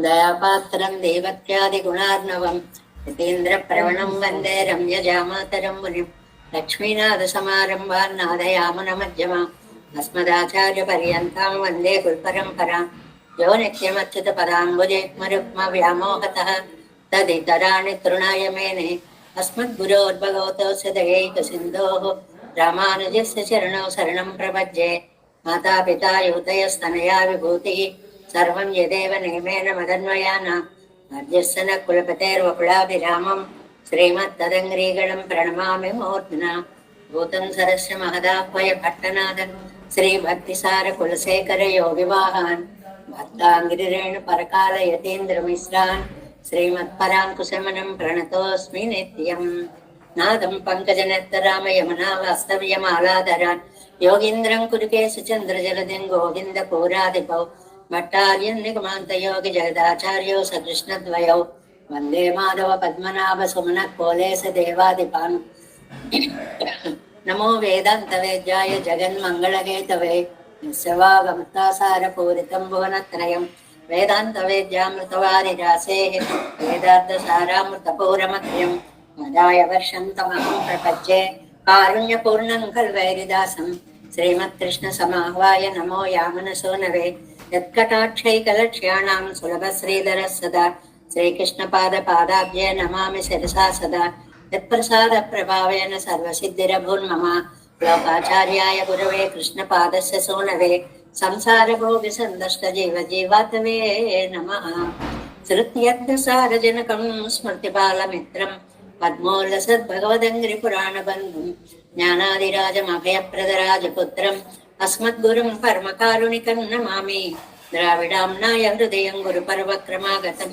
దయాపాత్రం దేవత్యాదిగుణార్ణవం యతీంద్రప్రవణం వందే రమ్యజామాతరం మునిం లక్ష్మీనాథసమారంభాన్ నాదయామునమధ్యమాం అస్మదాచార్యపర్యంతాం వందే గురుపరంపరాం యో నిత్యమచ్యుతపదాంబుజైర్మరుక్మవ్యామోహతః తదితరాణి తృణాయ మేనే అస్మద్గురోర్భగవతోస్య దయైకసిन्धोः రామానుజస్య చరణౌ శరణం ప్రపద్యే మాతాపితా యువతయస్తనయా విభూతిः सर्वं यदेव नियमेन मदन्वयानां मध्यस्य न कुलपतेर्वकुलाभिरामं श्रीमत्तदङ्ग्रीगणं प्रणमामि मूर्ध्ना भूतं सरस्य महदाह्वय भट्टनाथ श्रीभक्तिसारकुलशेखरयोगिवाहान् भक्ताङ्गिरिरेणुपरकालयतीन्द्रमिश्रान् श्रीमत्पराङ्कुशमनं प्रणतोऽस्मि नित्यं नादं पङ्कजनेत्रराम यमुना वास्तव्यमालाधरान् योगीन्द्रं कुरुकेश चन्द्रजलदिं गोविन्दपूरादिपौ भट्टार्यं निगमान्तयोगि जगदाचार्यौ सकृष्णद्वयौ वन्दे माधव पद्मनाभ सुमन कोलेश देवादिपान् नमो वेदान्तवेद्याय जगन्मङ्गलगेतवे यस्यवागमृतासारपूरितं भुवनत्रयं वेदान्तवेद्यामृतवारिरासेः वेदार्थसारामृतपूरमत्रयं मदाय वर्षं तमहं प्रपद्ये कारुण्यपूर्णं खल्वैरिदासं श्रीमत्कृष्णसमाह्वाय नमो यामनसोनवे यत्कटाक्षैकलक्ष्याणां सुलभश्रीधरः सदा श्रीकृष्णपादपादाब्जे नमामि शिरसा सदा यत्प्रसादप्रभावेन सर्वसिद्धिरभून्मम लोकाचार्याय गुरवे कृष्णपादस्य सूनवे संसारभोगसन्दष्टजीवजीवातवे नमः श्रुत्यर्थसारजनकं स्मृतिबालमित्रं पद्मोल्लसद्भगवदङ्घ्रिपुराणबन्धुं ज्ञानादिराजमभयप्रदराजपुत्रम् अस्मद्गुरुं परमकारुणिकं नमामि द्राविडाम्नाय हृदयं गुरुपर्वक्रमागतं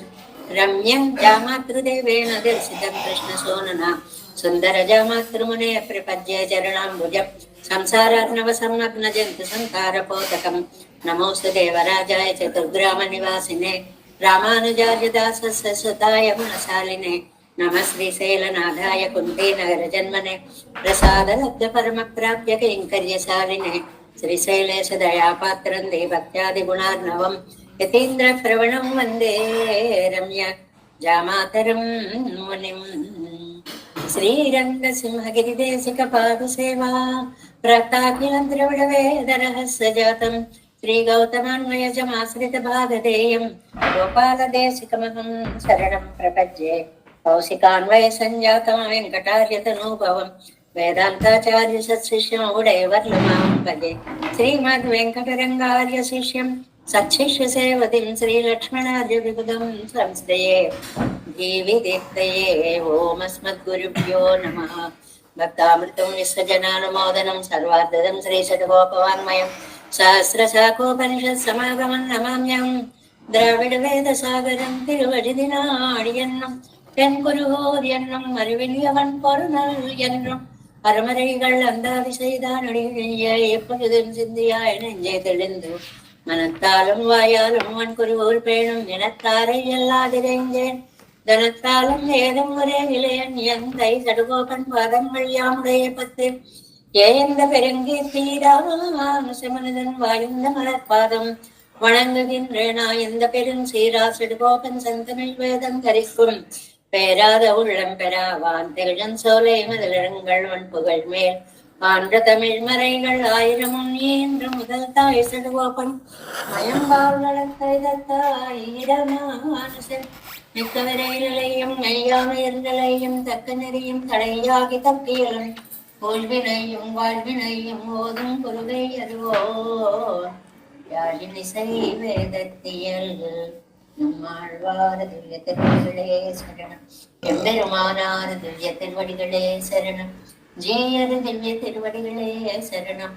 रम्यं जामातृदेवेन दर्शितं कृष्णसोनना सुन्दरजामातृमुने प्रपद्ये चरणाम्बुजं संसारार्णवसंलग्नजन्तु संसारपोतकं नमोऽस्तु देवराजाय चतुर्ग्रामनिवासिने रामानुजार्यदासस्य सुताय गुणशालिने नमः श्रीशैलनाथाय कुन्तीनगरजन्मने प्रसादलब्धपरमप्राप्य कैङ्कर्यशालिने श्रीशैलेश दयापात्रं देवत्यादिगुणार्णवं यतीन्द्रप्रवणं वन्दे रम्य जामातरं मुनिम् श्रीरङ्गसिंहगिरिदेशिकपादसेवा प्राप्ताखिलं द्रविडवेदरहस्य जातं श्रीगौतमान्वयजमाश्रितभागधेयं गोपालदेशिकमहं शरणं प्रपद्ये कौशिकान्वयसञ्जातं वेङ्कटार्यतनूभवं वेदान्ताचार्य सत्शिष्यं उडैवर्लुमां भजे श्रीमद्वेङ्कटरङ्गार्य शिष्यं सत्शिष्यसेवतीं श्रीलक्ष्मणार्य विबुधं संश्रये जीविदीप्तये ओमस्मद्गुरुभ्यो नमः भक्तामृतं विश्वजनानुमोदनं सर्वार्धदं श्रीशतगोपवाङ्मयं सहस्रशाखोपनिषत्समागमं नमाम्यहं द्राविडवेदसागरं तिरुवडिदिनाडियन्नं தென்குருகோர் அறிவிலியவன் பொருணல் என்றும் பரமரைகள் அந்தாதி செய்தானுடைய எப்பொழுதும் சிந்தியாய் நெஞ்சே தெளிந்து மனத்தாலும் வாயாலும் அவன் குருகோர் பேணும் இனத்தாரை எல்லாதிரைந்தேன் தனத்தாலும் ஏதும் ஒரே இளையன் எந்தை சடுகோபன் பாதங்கள் யாமுடைய பத்து ஏந்த பெருங்கீர்த்தீராமனிதன் வாய்ந்த மலர்பாதம் வணங்குகின்றேனா எந்த பெரும் சீரா சடுகோபன் சந்தமிழ் வேதம் தரிக்கும் பேராத உள்ளம் பெறாவான் திகழன் சோலை மதிலங்கள் வன் புகழ் மேல் ஆன்ற தமிழ் மறைகள் ஆயிரமும் ஈன்ற முதல் தாய் சடுகோபன் மயம்பாளத்தாயிரமானுசன் மிக்க விரையிலையும் மெய்யாமையர்களையும் தக்க நெறியும் தடையாகி தப்பியலும் ஓழ்வினையும் வாழ்வினையும் ஓதும் குருவை அறிவோ யாழினிசை வேதத்தியல் நம்மாழ்வார் திவ்ய திருவடிகளே சரணம் எம்பெருமானார் திவ்ய திருவடிகளே சரணம் ஜீயர் திவ்ய திருவடிகளே சரணம்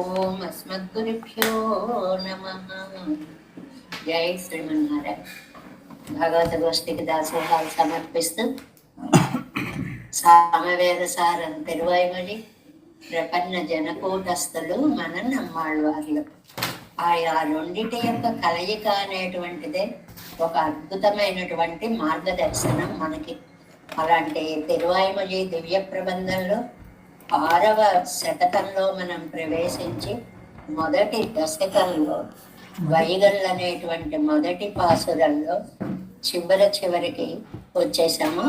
ஓம் அஸ்மத்குருभ्यो நமः జై శ్రీమన్నారాయణ భాగవత గోష్ఠికి దాసోహాలు సమర్పిస్తూ సామవేద సారం తిరువైమడి ప్రపన్న జనకూటస్థులు మన నమ్మాళ్వార్లు ఆ రెండిటి యొక్క కలయిక అనేటువంటిదే ఒక అద్భుతమైనటువంటి మార్గదర్శనం మనకి. అలాంటి తిరువాయిమొഴി దివ్య ప్రబంధంలో 6వ శతకంలో మనం ప్రవేశించి మొదటి దశకంలో వైగల్ అనేటువంటి మొదటి పాసురంలో చివరికి వచ్చేసాము.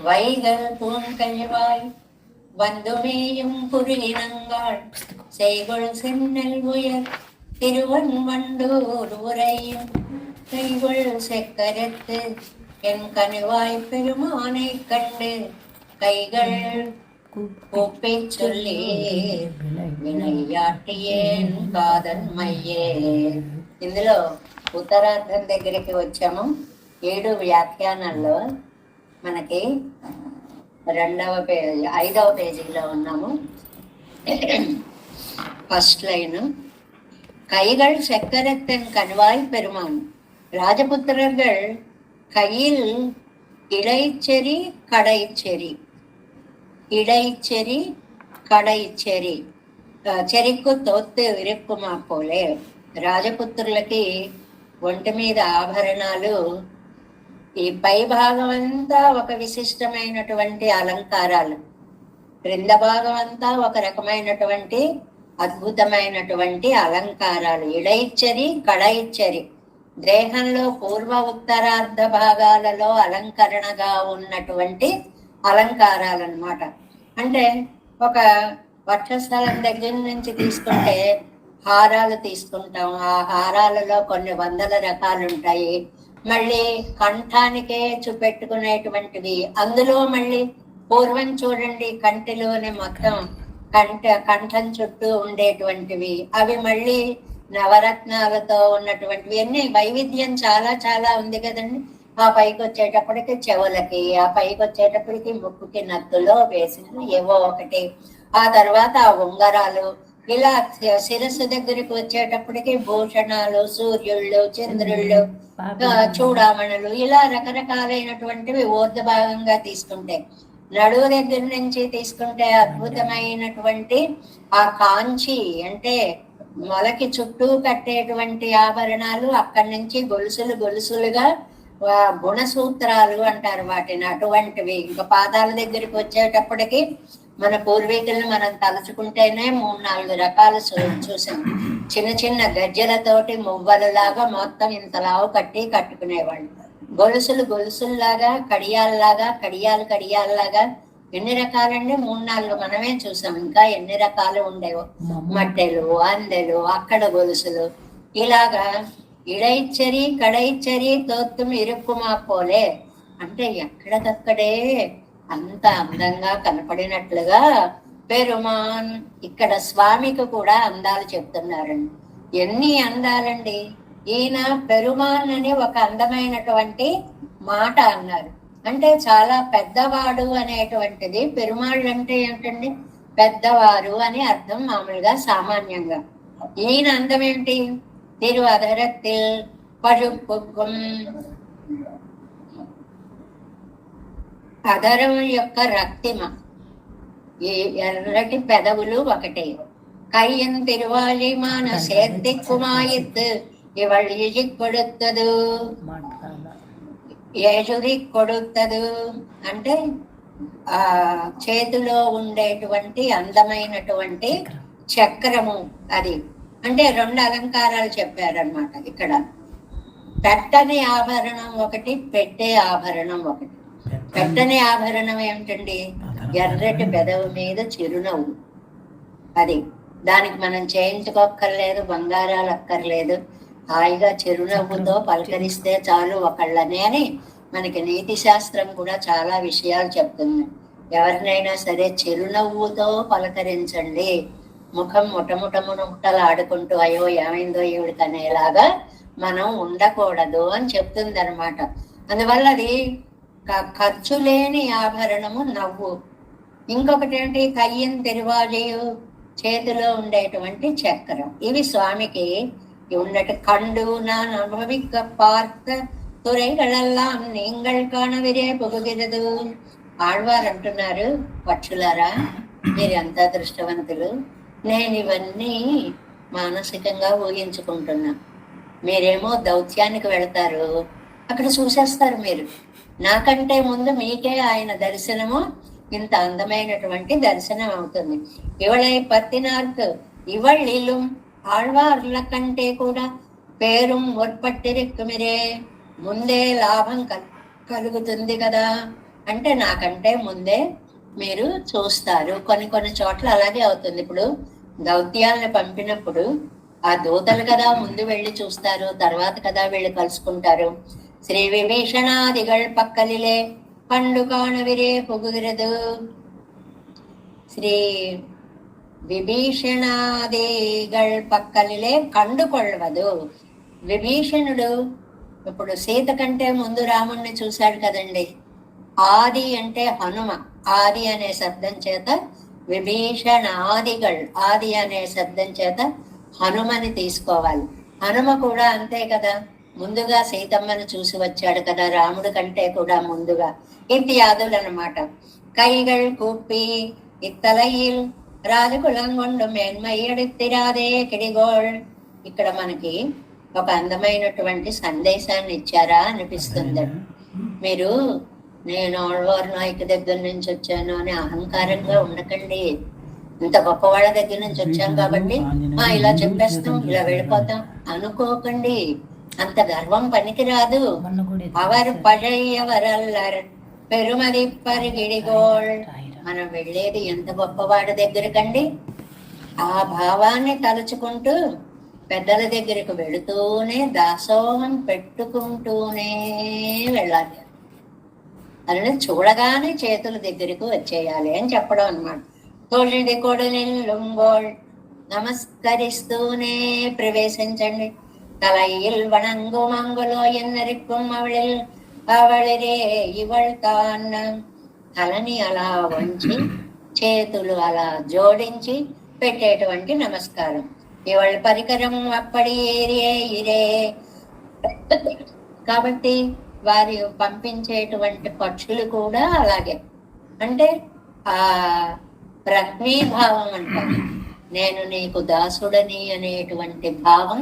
வைகல் பூங்கழிவாய் வந்துமேயும் புரியினங்காள் செய்கொள் சென்னல் உயர் திருவன் வண்டூர் உரையும் கைகொள் செக்கரத்து என் கனிவாய் பெருமானை கண்டு கைகள் கூப்பை சொல்லி వినయ్యాటియేన్ కాదన్మయ్యే. ఇందులో ఉత్తరార్థం దగ్గరికి వచ్చాము. 7 వ్యాఖ్యానాల్లో మనకి 5వ పేజీలో ఉన్నాము. ఫస్ట్ లైన్, கைகள் செக்கரத்தன் கண்வாய் பெருமான் ராஜபுத்திரர்கள் கையில் இடைச்செறி கடைச்செறி, இடைச்செறி కడయిచ్చేరి, చెరిక్కు తోత్తు విరుక్కుమా పోలే. రాజపుత్రులకి ఒంటి మీద ఆభరణాలు, ఈ పై భాగం అంతా ఒక విశిష్టమైనటువంటి అలంకారాలు, క్రింద భాగం అంతా ఒక రకమైనటువంటి అద్భుతమైనటువంటి అలంకారాలు. ఇడయిచ్చరి కడయిచ్చరి, దేహంలో పూర్వ ఉత్తరార్ధ భాగాలలో అలంకరణగా ఉన్నటువంటి అలంకారాలు అన్నమాట. అంటే ఒక వక్షస్థలం దగ్గర నుంచి తీసుకుంటే హారాలు తీసుకుంటాం. ఆ హారాలలో కొన్ని వందల రకాలు ఉంటాయి. మళ్ళీ కంఠానికే చూపెట్టుకునేటువంటివి, అందులో మళ్ళీ పూర్వం చూడండి కంటిలోని మొత్తం కంఠం చుట్టూ ఉండేటువంటివి, అవి మళ్ళీ నవరత్నాలతో ఉన్నటువంటివి. అన్ని వైవిధ్యం చాలా చాలా ఉంది కదండి. ఆ పైకి వచ్చేటప్పటికి చెవులకి, ఆ పైకి వచ్చేటప్పటికి ముక్కుకి నత్తులో వేసింది ఏవో ఒకటి, ఆ తర్వాత ఆ ఉంగరాలు, ఇలా శిరస్సు దగ్గరికి వచ్చేటప్పటికి భూషణాలు, సూర్యుళ్ళు, చంద్రుళ్ళు, చూడామణులు, ఇలా రకరకాలైనటువంటివి ఊర్ధ భాగంగా తీసుకుంటే. నడువు దగ్గర నుంచి తీసుకుంటే అద్భుతమైనటువంటి ఆ కాంచి, అంటే మొలకి చుట్టూ కట్టేటువంటి ఆభరణాలు, అక్కడి నుంచి గొలుసులుగా గుణసూత్రాలు అంటారు వాటిని, అటువంటివి. ఇంకా పాదాల దగ్గరికి వచ్చేటప్పటికి మన పూర్వీకులను మనం తలుచుకుంటేనే 3-4 రకాలు చూసాం. చిన్న చిన్న గజ్జలతోటి మువ్వలలాగా మొత్తం ఇంతలావు కట్టుకునేవాళ్ళు. గొలుసుల్లాగా, కడియాల్లాగా ఎన్ని రకాలండి? 3-4 మనమే చూసాం. ఇంకా ఎన్ని రకాలు ఉండేవో, మట్టెలు, అందెలు, అక్కడ గొలుసులు, ఇలాగా ఇడైచ్చరి కడైచ్చరి తోత్తుం ఇరుక్కుమా పోలే. అంటే ఎక్కడికక్కడే అంత అందంగా కనపడినట్లుగా పెరుమాన్. ఇక్కడ స్వామికి కూడా అందాలు చెప్తున్నారండి. ఎన్ని అందాలండి! ఈయన పెరుమాన్ అని ఒక అందమైనటువంటి మాట అన్నారు. అంటే చాలా పెద్దవాడు అనేటువంటిది. పెరుమాళ్ళు అంటే ఏమిటండి? పెద్దవారు అని అర్థం మామూలుగా సామాన్యంగా. ఈయన అందం ఏంటి? తిరువధరத்தில் పഴുపుக்கும், అధరం యొక్క రక్తిమ, ఈ ఎర్రటి పెదవులు ఒకటే. కయ్యన్ తిరువాలి మాన சேர்த்திக்குமாயித்து இவள் இழி கொடுத்தது ఏజురి కొడుతదు. అంటే ఆ చేతిలో ఉండేటువంటి అందమైనటువంటి చక్రము అది. అంటే 2 అలంకారాలు చెప్పారనమాట ఇక్కడ. పెట్టని ఆభరణం ఒకటి, పెట్టే ఆభరణం ఒకటి. పెట్టని ఆభరణం ఏమిటండి? ఎర్రటి పెదవి మీద చిరునవ్వు. అది దానికి మనం చేయించుకోక్కర్లేదు, బంగారాలు అక్కర్లేదు. హాయిగా చిరునవ్వుతో పలకరిస్తే చాలు ఒకళ్ళని అని మనకి నీతి శాస్త్రం కూడా చాలా విషయాలు చెప్తుంది. ఎవరినైనా సరే చిరునవ్వుతో పలకరించండి. ముఖం ముటముటలు ఆడుకుంటూ అయ్యో ఏమైందో ఈవిడికి అనేలాగా మనం ఉండకూడదు అని చెప్తుంది అనమాట. అందువల్ల అది ఖర్చు లేని ఆభరణము నవ్వు. ఇంకొకటి ఏంటి? కయ్యం తిరువాజయు, చేతిలో ఉండేటువంటి చక్రం. ఇవి స్వామికి ఉన్నట్టు. కండు நான் அனுபவிக்க பார்த்த துறைகளெல்லாம் நீங்கள் காணவிరే పొగుగిరదు. ఆళ్వారు అంటున్నారు, పక్షులారా మీరు ఎంత అదృష్టవంతులు, నేను ఇవన్నీ మానసికంగా ఊహించుకుంటున్నా. మీరేమో దౌత్యానికి వెళతారు, అక్కడ చూసేస్తారు మీరు. నాకంటే ముందు మీకే ఆయన దర్శనము ఇంత అందమైనటువంటి దర్శనం అవుతుంది. ఇవళై 14 ఇవళ్ళిల్లు ఆళ్వార్ల కంటే కూడా పేరు ముற்பట్టిరిక్కుమిరే, ముందే లాభం కలుగుతుంది కదా. అంటే నాకంటే ముందే మీరు చూస్తారు. కొన్ని కొన్ని చోట్ల అలాగే అవుతుంది. ఇప్పుడు దౌత్యాలను పంపినప్పుడు ఆ దూతలు కదా ముందు వెళ్ళి చూస్తారు, తర్వాత కదా వీళ్ళు కలుసుకుంటారు. శ్రీ విభీషణాదిగళ్ పక్కలిలే పండు కాణవిరే పుగుగిరదు. శ్రీ విభీషణాదిగళ్ పక్కలిలే కండుకొళ్ళవదు. విభీషణుడు ఇప్పుడు సీత కంటే ముందు రాముణ్ణి చూశాడు కదండి. ఆది అంటే హనుమ, ఆది అనే శబ్దం చేత విభీషణాదిగళ్, ఆది అనే శబ్దం చేత హనుమని తీసుకోవాలి. హనుమ కూడా అంతే కదా, ముందుగా సీతమ్మను చూసి వచ్చాడు కదా రాముడు కంటే కూడా ముందుగా. ఇత్యాదులు అనమాట. కైగళ్ కూపి ఇత్తలయిల్ రాజకులంగొండు మేన్మయ్యడిత్తిరాదే కిడిగోళ్. ఇక్కడ మనకి ఒక అందమైనటువంటి సందేశాన్ని ఇచ్చారా అనిపిస్తుంది. మీరు నేను ఆళ్వార్ నాయకు దగ్గర నుంచి వచ్చాను అని అహంకారంగా ఉండకండి. ఇంత గొప్పవాళ్ళ దగ్గర నుంచి వచ్చాం కాబట్టి ఇలా చెప్పేస్తాం, ఇలా వెళ్ళిపోతాం అనుకోకండి. అంత గర్వం పనికిరాదు. అవర్ పഴയవరల్లర్ పెరుమది పరిగిడిగోళ్. మనం వెళ్ళేది ఎంత గొప్పవాడి దగ్గరకండి. ఆ భావాన్ని తలుచుకుంటూ పెద్దల దగ్గరకు వెళుతూనే దాసోహం పెట్టుకుంటూనే వెళ్ళాలి. అని చూడగానే చేతుల దగ్గరకు వచ్చేయాలి అని చెప్పడం అనమాట. తొలిడి కొడలిల్లుంగోళ్, నమస్కరిస్తూనే ప్రవేశించండి. తలయిల్ వణంగు మంగులో ఎన్నరిక్కుం అవళిల్ అవళిరే ఇవళ్తాన్న. తలని అలా వంచి చేతులు అలా జోడించి పెట్టేటువంటి నమస్కారం. ఇవాళ పరికరం అప్పటి ఏరియే ఇరే. కాబట్టి వారి పంపించేటువంటి పక్షులు కూడా అలాగే. అంటే ఆ ప్రజ్ఞీభావం అంటారు. నేను నీకు దాసుడని అనేటువంటి భావం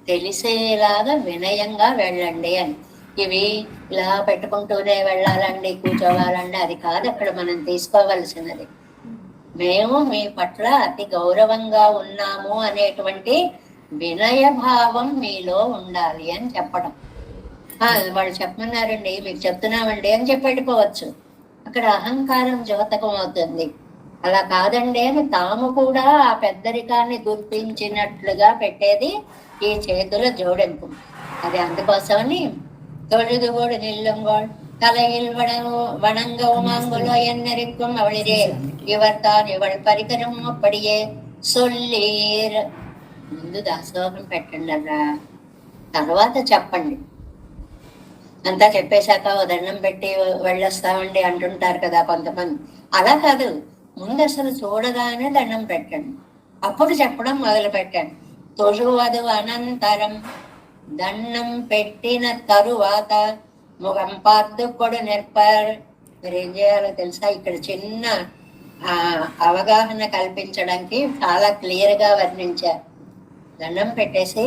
తెలిసేలాగా వినయంగా వెళ్ళండి అని. ఇవి ఇలా పెట్టుకుంటూనే వెళ్ళాలండి, కూర్చోవాలండి, అది కాదు అక్కడ మనం తీసుకోవలసినది. మేము మీ పట్ల అతి గౌరవంగా ఉన్నాము అనేటువంటి వినయ భావం మీలో ఉండాలి అని చెప్పడం. వాళ్ళు చెప్పమన్నారండి, మీకు చెప్తున్నామండి అని చెప్పి వెళ్ళిపోవచ్చు. అక్కడ అహంకారం ద్యోతకం అవుతుంది. అలా కాదండి అని తాము కూడా ఆ పెద్దరికాన్ని గుర్తించినట్లుగా పెట్టేది ఈ చేతుల జోడింపు. అది అందుకోసమని தொழுதுகோடு நில்லுங்கோள் தலையில் வணங்கவுமாங்குலோ என்னரிக்கும் அவளிரே இவர்தான் இவள் పరికరం అప్పడియే సొల్లీర్. ముందు దాసోహం పెట్టండి అలా, తర్వాత చెప్పండి. అంతా చెప్పేశాక దండం పెట్టి వెళ్ళొస్తామండి అంటుంటారు కదా కొంతమంది. అలా కాదు, ముందు అసలు చూడగానే దండం పెట్టండి, అప్పుడు చెప్పడం మొదలు పెట్టండి. తొழுவது అనంతరం, దండం పెట్టిన తరువాత ముఖం పార్దుకొడు నిற்பర్. మీరు ఏం చేయాలో తెలుసా? ఇక్కడ చిన్న అవగాహన కల్పించడానికి చాలా క్లియర్ గా వర్ణించారు. దండం పెట్టేసి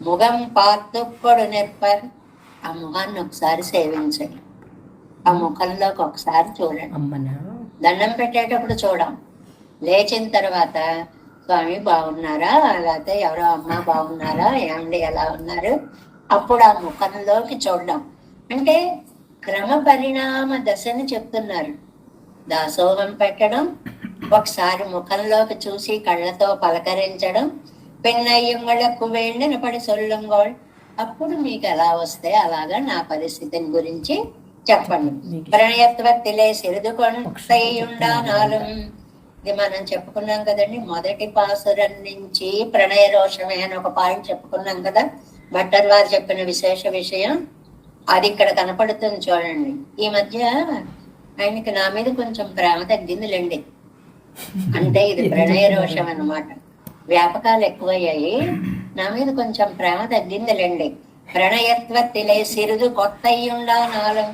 ముఖం పార్దుకొడు నిற்பర్, ఆ ముఖాన్ని ఒకసారి సేవించండి, ఆ ముఖంలోకి ఒకసారి చూడండి. దండం పెట్టేటప్పుడు చూడం, లేచిన తర్వాత స్వామి బాగున్నారా, లేకపోతే ఎవరో అమ్మ బాగున్నారా, ఏమండి ఎలా ఉన్నారు, అప్పుడు ఆ ముఖంలోకి చూడడం. అంటే క్రమ పరిణామ దశని చెప్తున్నారు. దాసోహం పెట్టడం, ఒకసారి ముఖంలోకి చూసి కళ్ళతో పలకరించడం, పెన్నయ్యంగళకు వెళ్ళిన పడి సొల్లంగోళ్. అప్పుడు మీకు ఎలా వస్తే అలాగా నా పరిస్థితిని గురించి చెప్పండి. ప్రణయత్వత్తిలే సిరుదుకొండయుండానాలు. ఇది మనం చెప్పుకున్నాం కదండి, మొదటి పాసురం నుంచి ప్రణయ రోషమే అని ఒక పాయింట్ చెప్పుకున్నాం కదా. భట్టర్ వారు చెప్పిన విశేష విషయం అది ఇక్కడ కనపడుతుంది చూడండి. ఈ మధ్య ఆయనకి నా మీద కొంచెం ప్రేమ తగ్గిందిలేండి. అంటే ఇది ప్రణయ రోషం అన్నమాట. వ్యాపకాలు ఎక్కువయ్యాయి, నా మీద కొంచెం ప్రేమ తగ్గిందిలేండి. ప్రణయత్వత్తిలే సిరుదు కొత్తయ్యుండా నాలో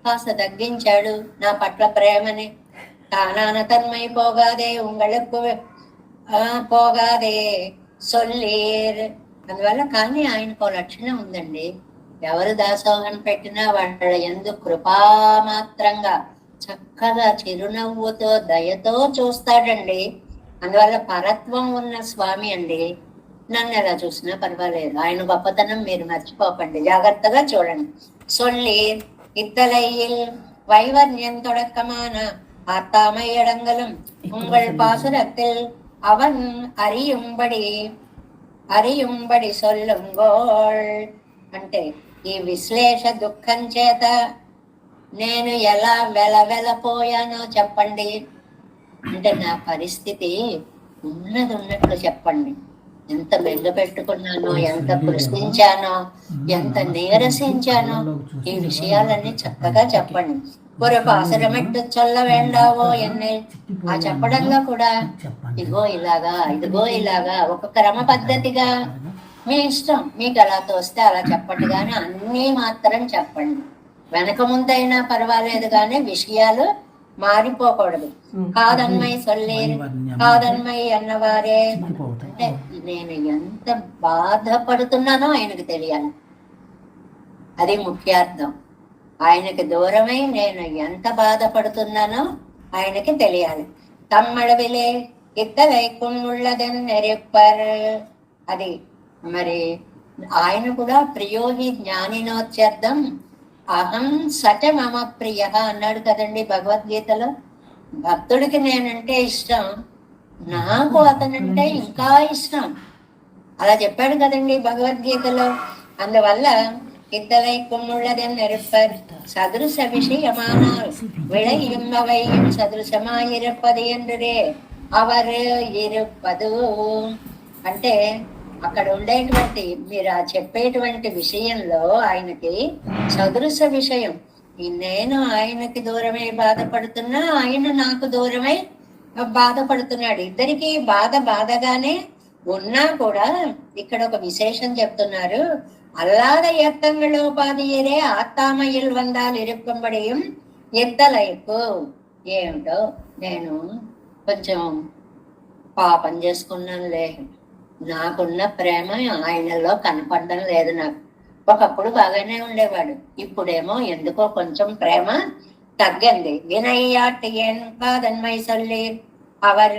కాస్త తగ్గించాడు నా పట్ల ప్రేమని. తానాన తన్మై పోగాదే ఉంగళకు పోగాదే సొల్లీర్. అందువల్ల కానీ ఆయనకు లక్షణం ఉందండి, ఎవరు దాసోహం పెట్టినా వాళ్ళ యందు కృపామాత్రంగా చక్కగా చిరునవ్వుతో దయతో చూస్తాడండి. అందువల్ల పరత్వం ఉన్న స్వామి అండి. నన్ను ఎలా చూసినా పర్వాలేదు, ఆయన గొప్పతనం మీరు మర్చిపోకండి, జాగ్రత్తగా చూడండి. சொல்லீர் இத்தலையில் வைவர்ணியன் தொடக்கமான ஆத்தாமையடங்களும் உங்கள் பாசுரத்தில் அவன் அறியும்படி சொல்லுంగోల్. అంటే ఈ విశ్లేష దుఃఖం చేత నేను ఎలా వెలవెలపోయానో చెప్పండి. అంటే నా పరిస్థితి ఉన్నట్లు చెప్పండి. ఎంత బెంగ పెట్టుకున్నానో, ఎంత ప్రశ్నించానో, ఎంత నీరసించానో, ఈ విషయాలన్నీ చక్కగా చెప్పండి. ஒரு பாசுரமிட்டு சொல்ல வேண்டாவோ ఎన్నే. ఆ చెప్పడంలో కూడా ఇదిగో ఇలాగా ఒక క్రమ పద్ధతిగా మీ ఇష్టం, మీకు ఎలా తోస్తే అలా చెప్పండి, కానీ అన్నీ మాత్రం చెప్పండి. వెనక ముందైనా పర్వాలేదు కానీ విషయాలు మారిపోకూడదు. కాదన్మై సొల్లేరు, కాదన్మై అన్నవారే. అంటే నేను ఎంత బాధపడుతున్నానో ఆయనకు తెలియాలి, అది ముఖ్యార్థం. ఆయనకి దూరమై నేను ఎంత బాధపడుతున్నానో ఆయనకి తెలియాలి. తమ్మడవిలే ఇద్దరైకుళ్ళదని నెరెప్పర్. అది మరి ఆయన కూడా ప్రియోహి జ్ఞానినోత్యర్థం అహం సచ మమ ప్రియ అన్నాడు కదండి భగవద్గీతలో. భక్తుడికి నేనంటే ఇష్టం, నాకు అతనంటే ఇంకా ఇష్టం, అలా చెప్పాడు కదండి భగవద్గీతలో. అందువల్ల இத்தலை கும்முள்ளதென் நெருப்பர் சதுருச விஷயமானால் விளையும்பவையும் సదృశమాయిరప్పది என்றே அவர் இருப்பదు. అంటే అక్కడ ఉండేటువంటి మీరు ఆ చెప్పేటువంటి విషయంలో ఆయనకి సదృశ విషయం. నేను ఆయనకి దూరమై బాధపడుతున్నా, ఆయన నాకు దూరమై బాధపడుతున్నాడు. ఇద్దరికి బాధగానే ఉన్నా కూడా ఇక్కడ ఒక విశేషం చెప్తున్నారు. அல்லாத இயக்கங்களோ பாதியரே ఆత్తామయ్యలు వందాలు ఇరుక్కుబడియం ఎద్దలైపు. ఏమిటో నేను కొంచెం పాపం చేసుకున్నానులే, నాకున్న ప్రేమ ఆయనలో కనపడడం లేదు నాకు. ఒకప్పుడు బాగానే ఉండేవాడు, ఇప్పుడేమో ఎందుకో కొంచెం ప్రేమ తగ్గింది. వినయ్యాటి ఏం కాదన్మై సొల్లీర్ அவர்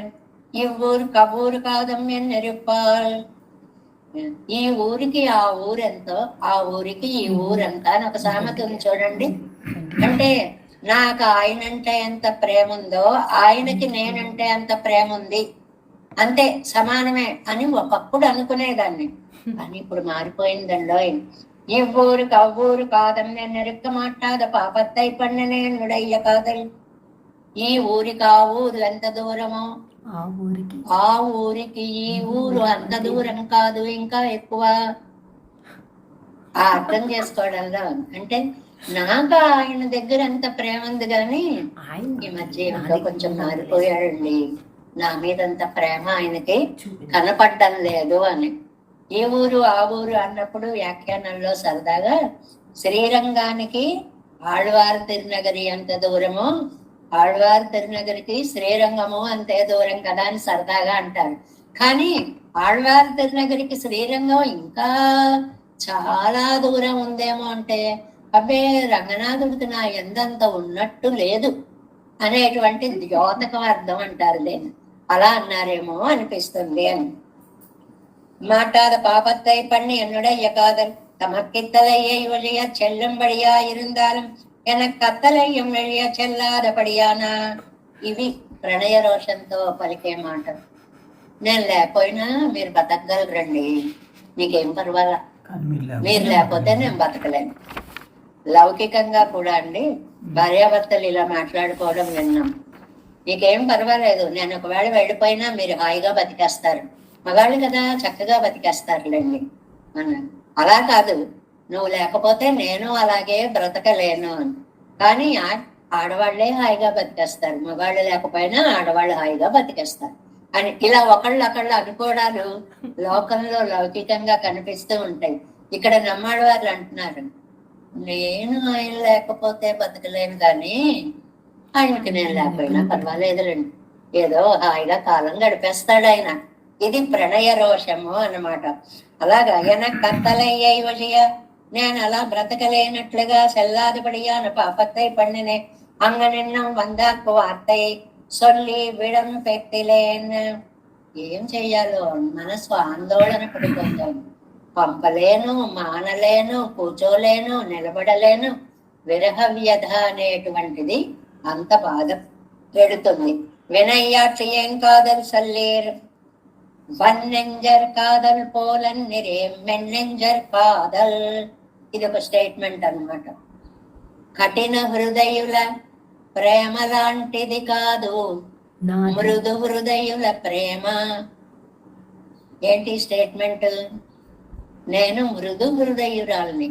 ఇవ్వూరు కబూరు కాదమ్యన్ నెరుపాల్. ఈ ఊరికి ఆ ఊరెంతో, ఆ ఊరికి ఈ ఊరెంత అని ఒక సామెత ఉంది చూడండి. అంటే నాకు ఆయనంటే ఎంత ప్రేమ ఉందో ఆయనకి నేనంటే అంత ప్రేమ ఉంది, అంతే సమానమే అని ఒకప్పుడు అనుకునేదాన్ని. కానీ ఇప్పుడు మారిపోయిందండో. ఈ ఊరికి ఆ ఊరు కాదని నెరుక్క మాట్లాద పాపత్తై పన్ననే నుడయ్య కాదల్. ఈ ఊరికి ఆ ఊరు ఎంత దూరమో, ఆ ఊరికి ఈ ఊరు అంత దూరం కాదు, ఇంకా ఎక్కువ. ఆ అర్థం చేసుకోవడంలో అంటే నాకు ఆయన దగ్గర అంత ప్రేమ ఉంది, కానీ ఈ మధ్య ఏమిటో కొంచెం మారిపోయాడండి, నా మీద అంత ప్రేమ ఆయనకి కనపడడం లేదు అని. ఈ ఊరు ఆ ఊరు అన్నప్పుడు వ్యాఖ్యానంలో సరదాగా శ్రీరంగానికి ఆళ్వార్ తిరునగరి ఎంత దూరమో, ఆళ్వార్ తిరునగరికి శ్రీరంగము అంతే దూరం కదా అని సరదాగా అంటారు. కానీ ఆళ్వార్ తిరునగరికి శ్రీరంగం ఇంకా చాలా దూరం ఉందేమో అంటే, అబ్బే రంగనాథుడికి నా ఎందంత ఉన్నట్టు లేదు అనేటువంటి ద్యోతకం అర్థం అంటారు దీన్ని. అలా అన్నారేమో అనిపిస్తుంది అని. மாட்டாத பாபத்தை பண்ணி என்னுடைய காதல் தமக்கித்தலையை ஒழிய செல்லும்படியா இருந்தாலும் எனக்கு కత్తలయ్యం వెళ్ళియ చెల్లాదపడియానా. ఇవి ప్రణయ రోషంతో పలికే మాటలు. నేను లేకపోయినా మీరు బతకగలరండి, మీకేం పర్వాలా, మీరు లేకపోతే నేను బతకలేను. లౌకికంగా కూడా అండి భార్యాభర్తలు ఇలా మాట్లాడుకోవడం విన్నాం. మీకేం పర్వాలేదు, నేను ఒకవేళ వెళ్ళిపోయినా మీరు హాయిగా బతికేస్తారు, మగాళ్ళు కదా చక్కగా బతికేస్తారులేండి అన్నాడు. అలా కాదు, నువ్వు లేకపోతే నేను అలాగే బ్రతకలేను అని. కానీ ఆడవాళ్లే హాయిగా బతికేస్తారు, మగాళ్ళు లేకపోయినా ఆడవాళ్ళు హాయిగా బతికేస్తారు అని ఇలా ఒకళ్ళు అనుకోవడాలు లోకంలో లౌకికంగా కనిపిస్తూ ఉంటాయి. ఇక్కడ నమ్మాడు వాళ్ళు అంటున్నారు, నేను ఆయన లేకపోతే బతకలేను, కానీ ఆయనకి నేను లేకపోయినా పర్వాలేదులేండి, ఏదో హాయిగా కాలం గడిపేస్తాడు ఆయన. ఇది ప్రణయ రోషము అన్నమాట. అలాగా ఆయన కత్తలయ్యై వజియ, నేను అలా బ్రతకలేనట్లుగా செல்லாதபடியான பாபத்தை பண்ணினே அங்க நின்னும் வந்தாக்கு வார்த்தை சொல்லி விடம் பெற்றிலேன். ఏం చెయ్యాలో మనసు ఆందోళన పడిపోతాను. పంపలేను, మానలేను, కూర్చోలేను, నిలబడలేను. విరహ వ్యధ అనేటువంటిది అంత బాధ పెడుతుంది. వినయ్యాట్లు ఏం కాదల్ సల్లేరు వన్నెంజర్ కాదల్ పోలన్నిరే మెన్నెంజర్ కాదల్. ఇది ఒక స్టేట్మెంట్ అన్నమాట. కఠిన హృదయుల ప్రేమ లాంటిది కాదు మృదు హృదయుల ప్రేమ. ఏంటి స్టేట్మెంట్? నేను మృదు హృదయురాల్ని,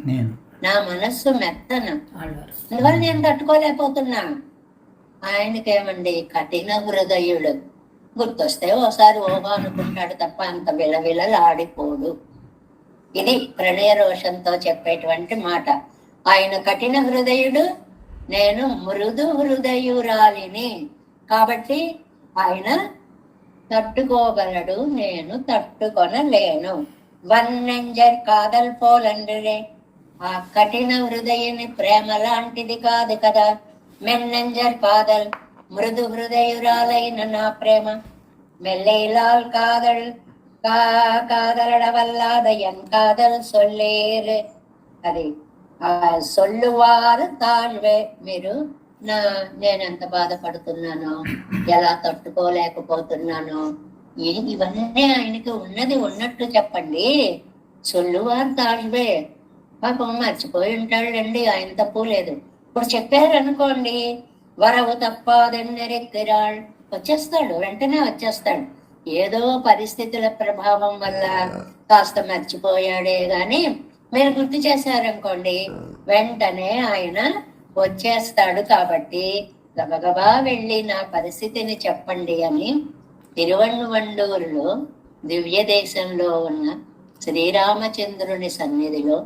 నా మనస్సు మెత్తన, అందువల్ల నేను తట్టుకోలేకపోతున్నా. ఆయనకేమండి కఠిన హృదయుడు. గుర్తొస్తే ఓసారి ఓహో అనుకుంటాడు తప్ప అంత విలవిలలాడిపోడు. ఇది ప్రణయ రోషంతో చెప్పేటువంటి మాట. ఆయన కఠిన హృదయుడు, నేను మృదు హృదయురాలిని. కాబట్టి ఆయన తట్టుకోగలడు, నేను తట్టుకొనలేను. వన్నెంజర్ కాదల్ పోలండ్రే, ఆ కఠిన హృదయుని ప్రేమ లాంటిది కాదు కదా. మెన్నెంజర్ కాదల్ మృదు హృదయురాలైన నా ప్రేమ. మెల్లైలాల్ కాదల్ కాదలడవల్లాద ఎన్ కాదల్ సొల్లేరు. అది సొల్లువారు తాழ்వే. మీరు నేనెంత బాధపడుతున్నానో, ఎలా తట్టుకోలేకపోతున్నానో, ఇవన్నీ ఆయనకి ఉన్నది ఉన్నట్టు చెప్పండి. సొల్లువారు తాழ்వే. పాపం మర్చిపోయి ఉంటాడండి, ఆయన తప్పు లేదు. ఇప్పుడు చెప్పారనుకోండి, వరవు తప్పాదెన్నెరెక్కిరాళ్, వచ్చేస్తాడు, వెంటనే వచ్చేస్తాడు. ఏదో పరిస్థితుల ప్రభావం వల్ల కాస్త మర్చిపోయాడే గాని మీరు గుర్తు చేశారనుకోండి, వెంటనే ఆయన వచ్చేస్తాడు. కాబట్టి గబగబా వెళ్ళి నా పరిస్థితిని చెప్పండి అని తిరువణ్ణువండూరులో దివ్య దేశంలో ఉన్న శ్రీరామచంద్రుని సన్నిధిలో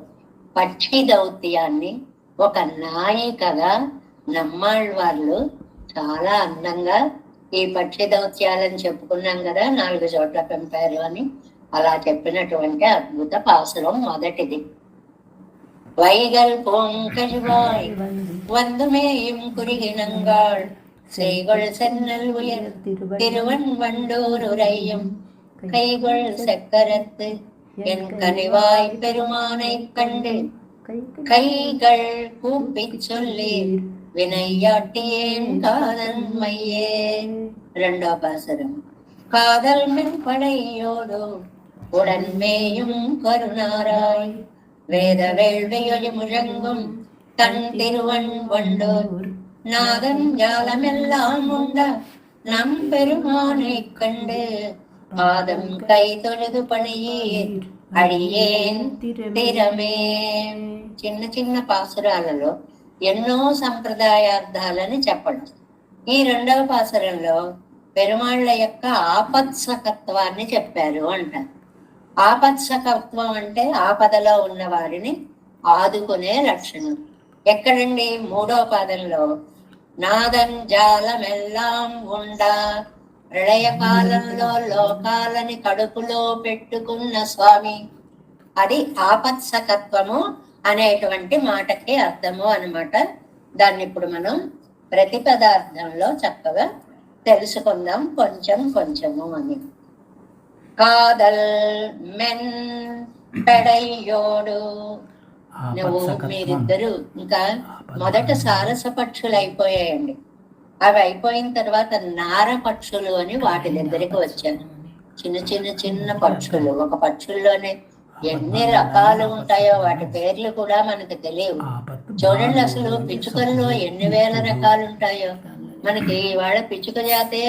పక్షి దౌత్యాన్ని ఒక నాయికగా నమ్మాళ్ళవార్లు చాలా అందంగా ఈ పక్షి దౌత్యాలని చెప్పుకున్నాం కదా, 4 చోట్ల పెంపారు అని. అలా చెప్పినటువంటి అద్భుత పాసురం మొదటిది. వైగల్ పోంకజువాయ్ వందుమేயும் కురిగినంగాళ్ செய்கொள் சென்னல் உயர் திருவன் வண்டூர் உரையும் கைகொள் செக்கரத்து என் கனிவாய் பெருமானை கண்டு கைகள் கூப்பிச் சொல்லி வினையாட்டியேன் காதல் மையே. రెండో పాసరం. காதல் மின் படையோடு உடன்மேயும் கருணாராய் வேத வேள்வியொலி முழங்கும் தன் திருவன் வண்டோர் நாதன் ஜாலமெல்லாம் உண்ட நம் பெருமானை கண்டு பாதம் கை தொழுது பணியீர் అడియేన్ తిరమే. చిన్న చిన్న పాసురాలలో ఎన్నో సంప్రదాయార్థాలని చెప్పడం. ఈ రెండవ పాసురంలో పెరుమాళ్ళ యొక్క ఆపత్సకత్వాన్ని చెప్పారు అంటారు. ఆపత్సకత్వం అంటే ఆపదలో ఉన్న వారిని ఆదుకునే లక్షణం. ఎక్కడండి? 3వ పాదంలో నాదన్ జాలమెల్లాం ఉండా, ప్రళయకాలంలో లోకాలని కడుపులో పెట్టుకున్న స్వామి. అది ఆపత్సకత్వము అనేటువంటి మాటకి అర్థము అన్నమాట. దాన్ని ఇప్పుడు మనం ప్రతి పదార్థంలో చక్కగా తెలుసుకుందాం కొంచెం కొంచెము అని. కాదల్ మెన్ పెడయ్యోడు. నువ్వు మీరిద్దరు ఇంకా మొదట సారస పక్షులు అయిపోయాయండి. అవి అయిపోయిన తర్వాత నార పక్షులు అని వాటి దగ్గరికి వచ్చాను. చిన్న చిన్న చిన్న పక్షులు. ఒక పక్షుల్లోనే ఎన్ని రకాలు ఉంటాయో వాటి పేర్లు కూడా మనకు తెలియవు. చూడండి, అసలు పిచ్చుకల్లో ఎన్ని వేల రకాలు ఉంటాయో. మనకి ఇవాళ పిచ్చుక జాతే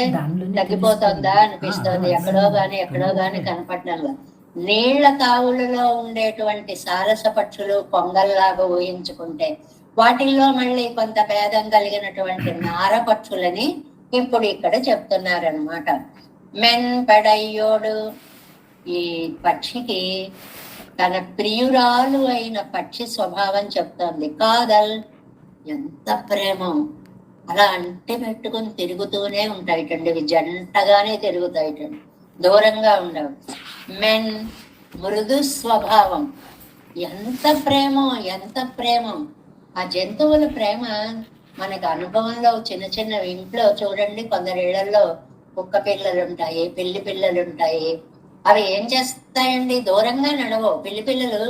తగ్గిపోతుందా అనిపిస్తుంది. ఎక్కడో గాని కనపడడం. నీళ్ల తావులలో ఉండేటువంటి సారస పక్షులు కొంగల్లాగా ఊహించుకుంటే వాటిల్లో మళ్ళీ కొంత భేదం కలిగినటువంటి నార పక్షులని ఇప్పుడు ఇక్కడ చెప్తున్నారనమాట. మెన్ పెడయ్యోడు. ఈ పక్షికి తన ప్రియురాలు అయిన పక్షి స్వభావం చెప్తోంది. కాదల్, ఎంత ప్రేమ! అలా అంటి పెట్టుకుని తిరుగుతూనే ఉంటాయిటండి. ఇవి జంటగానే తిరుగుతాయిటండి, దూరంగా ఉండవు. మెన్ మృదు స్వభావం. ఎంత ప్రేమో, ఎంత ప్రేమో! ఆ జంతువుల ప్రేమ మనకు అనుభవంలో చిన్న చిన్న ఇంట్లో చూడండి, కొందరి ఇళ్లలో కుక్క పిల్లలుంటాయి, పిల్లి పిల్లలుంటాయి. అవి ఏం చేస్తాయండి? దూరంగా నడవవు. పిల్లి పిల్లలు